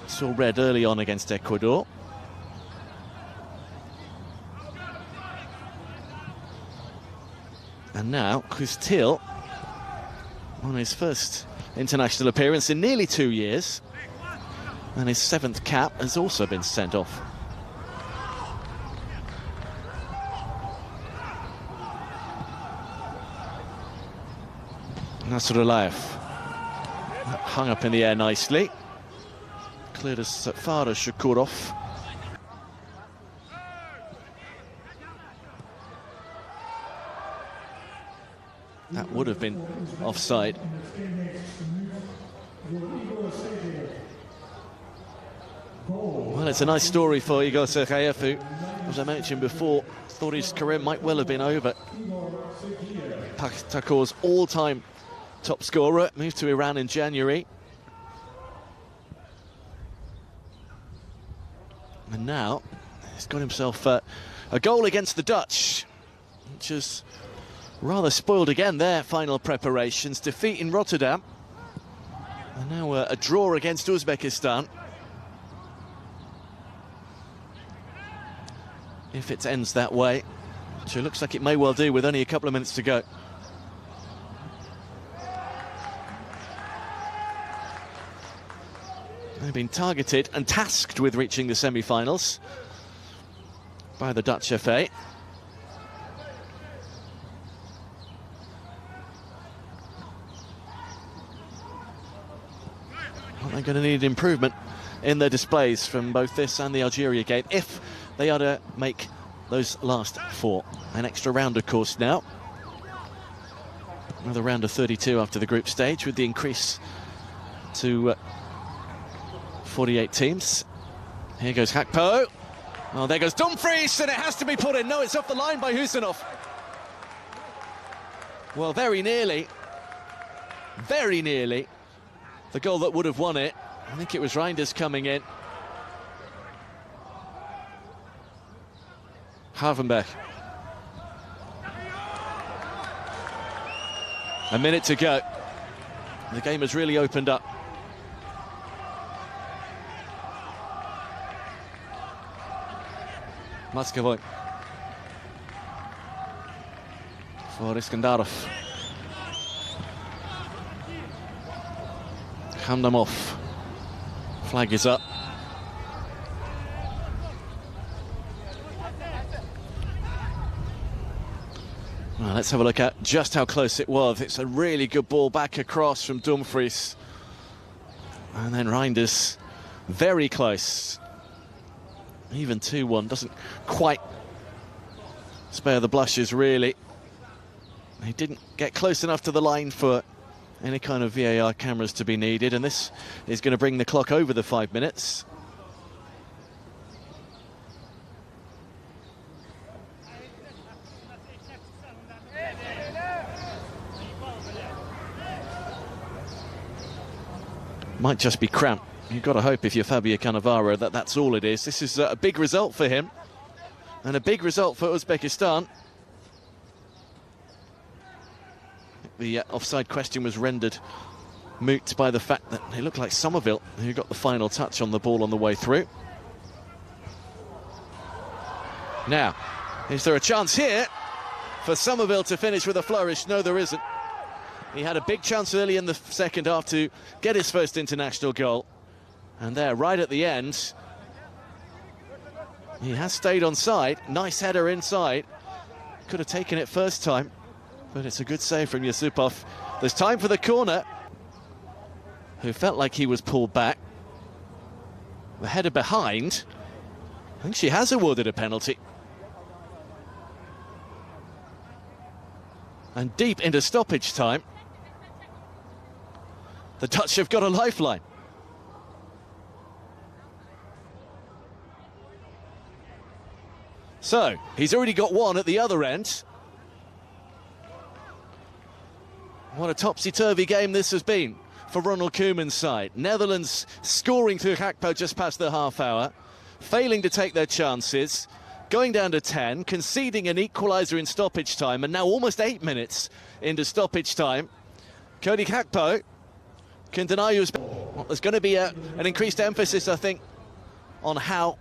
saw red early on against Ecuador. And now, Kustil, on his first international appearance in nearly 2 years, and his 7th cap has also been sent off. Nasrullah hung up in the air nicely. Cleared as far as Shukurov. That would have been offside. Well, it's a nice story for Igor Sergeyev, who, as I mentioned before, thought his career might well have been over. Takor's all-time top scorer, moved to Iran in January. And now he's got himself a goal against the Dutch, which has rather spoiled again their final preparations. Defeat in Rotterdam. And now a draw against Uzbekistan. If it ends that way, which it looks like it may well do with only a couple of minutes to go. They've been targeted and tasked with reaching the semi-finals by the Dutch FA. Well, they're going to need improvement in their displays from both this and the Algeria game if they are to make those last 4. An extra round, of course, now. Another round of 32 after the group stage, with the increase to 48 teams. Here goes Hakpo. Oh, there goes Dumfries, and it has to be put in. No, it's off the line by Husanov. Well, very nearly, the goal that would have won it. I think it was Reinders coming in. Havenbeck. A minute to go. The game has really opened up. Maskevoy for Iskandarov. Hamdamov. Flag is up. Well, let's have a look at just how close it was. It's a really good ball back across from Dumfries. And then Reinders very close. Even 2-1 doesn't quite spare the blushes, really. He didn't get close enough to the line for any kind of VAR cameras to be needed, and this is going to bring the clock over the 5 minutes. Might just be cramp. You've got to hope, if you're Fabio Cannavaro, that that's all it is. This is a big result for him, and a big result for Uzbekistan. The offside question was rendered moot by the fact that it looked like Somerville who got the final touch on the ball on the way through. Now, is there a chance here for Somerville to finish with a flourish? No, there isn't. He had a big chance early in the second half to get his first international goal. And there, right at the end, he has stayed on side. Nice header inside. Could have taken it first time. But it's a good save from Yusupov. There's time for the corner, who felt like he was pulled back. The header behind. I think she has awarded a penalty. And deep into stoppage time. The Dutch have got a lifeline. So, he's already got one at the other end. What a topsy-turvy game this has been for Ronald Koeman's side. Netherlands scoring through Gakpo just past the half hour, failing to take their chances, going down to 10, conceding an equaliser in stoppage time, and now almost 8 minutes into stoppage time. Cody Gakpo can deny Uzbekistan. Well, there's going to be an increased emphasis, I think, on how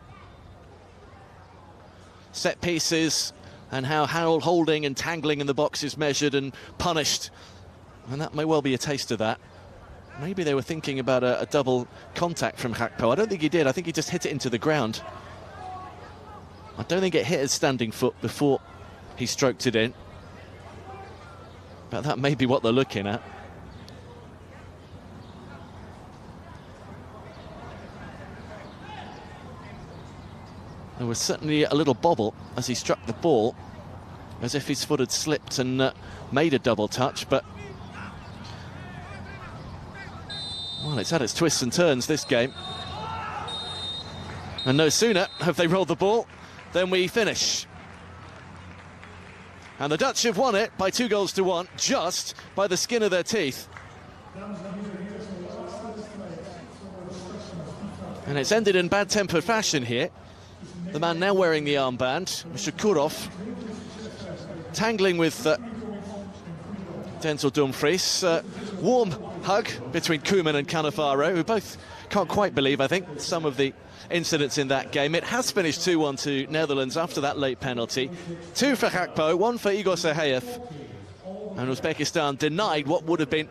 set pieces and how holding and tangling in the box is measured and punished. And that may well be a taste of that. Maybe they were thinking about a double contact from Gakpo. I don't think he did. I think he just hit it into the ground. I don't think it hit his standing foot before he stroked it in. But that may be what they're looking at. There was certainly a little bobble as he struck the ball, as if his foot had slipped and made a double touch, but well, it's had its twists and turns, this game. And no sooner have they rolled the ball than we finish. And the Dutch have won it by 2-1, just by the skin of their teeth. And it's ended in bad-tempered fashion here. The man now wearing the armband, Shukurov, tangling with Denzel Dumfries. Warm hug between Koeman and Cannavaro, who both can't quite believe, I think, some of the incidents in that game. It has finished 2-1 to Netherlands after that late penalty. 2 for Gakpo, 1 for Igor Sergeyev. And Uzbekistan denied what would have been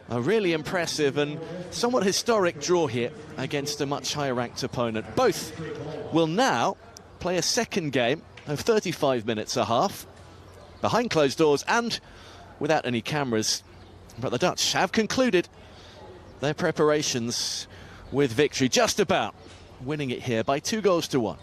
a really impressive and somewhat historic draw here against a much higher-ranked opponent. Both will now play a second game of 35 minutes a half, behind closed doors and without any cameras. But the Dutch have concluded their preparations with victory, just about winning it here by 2-1.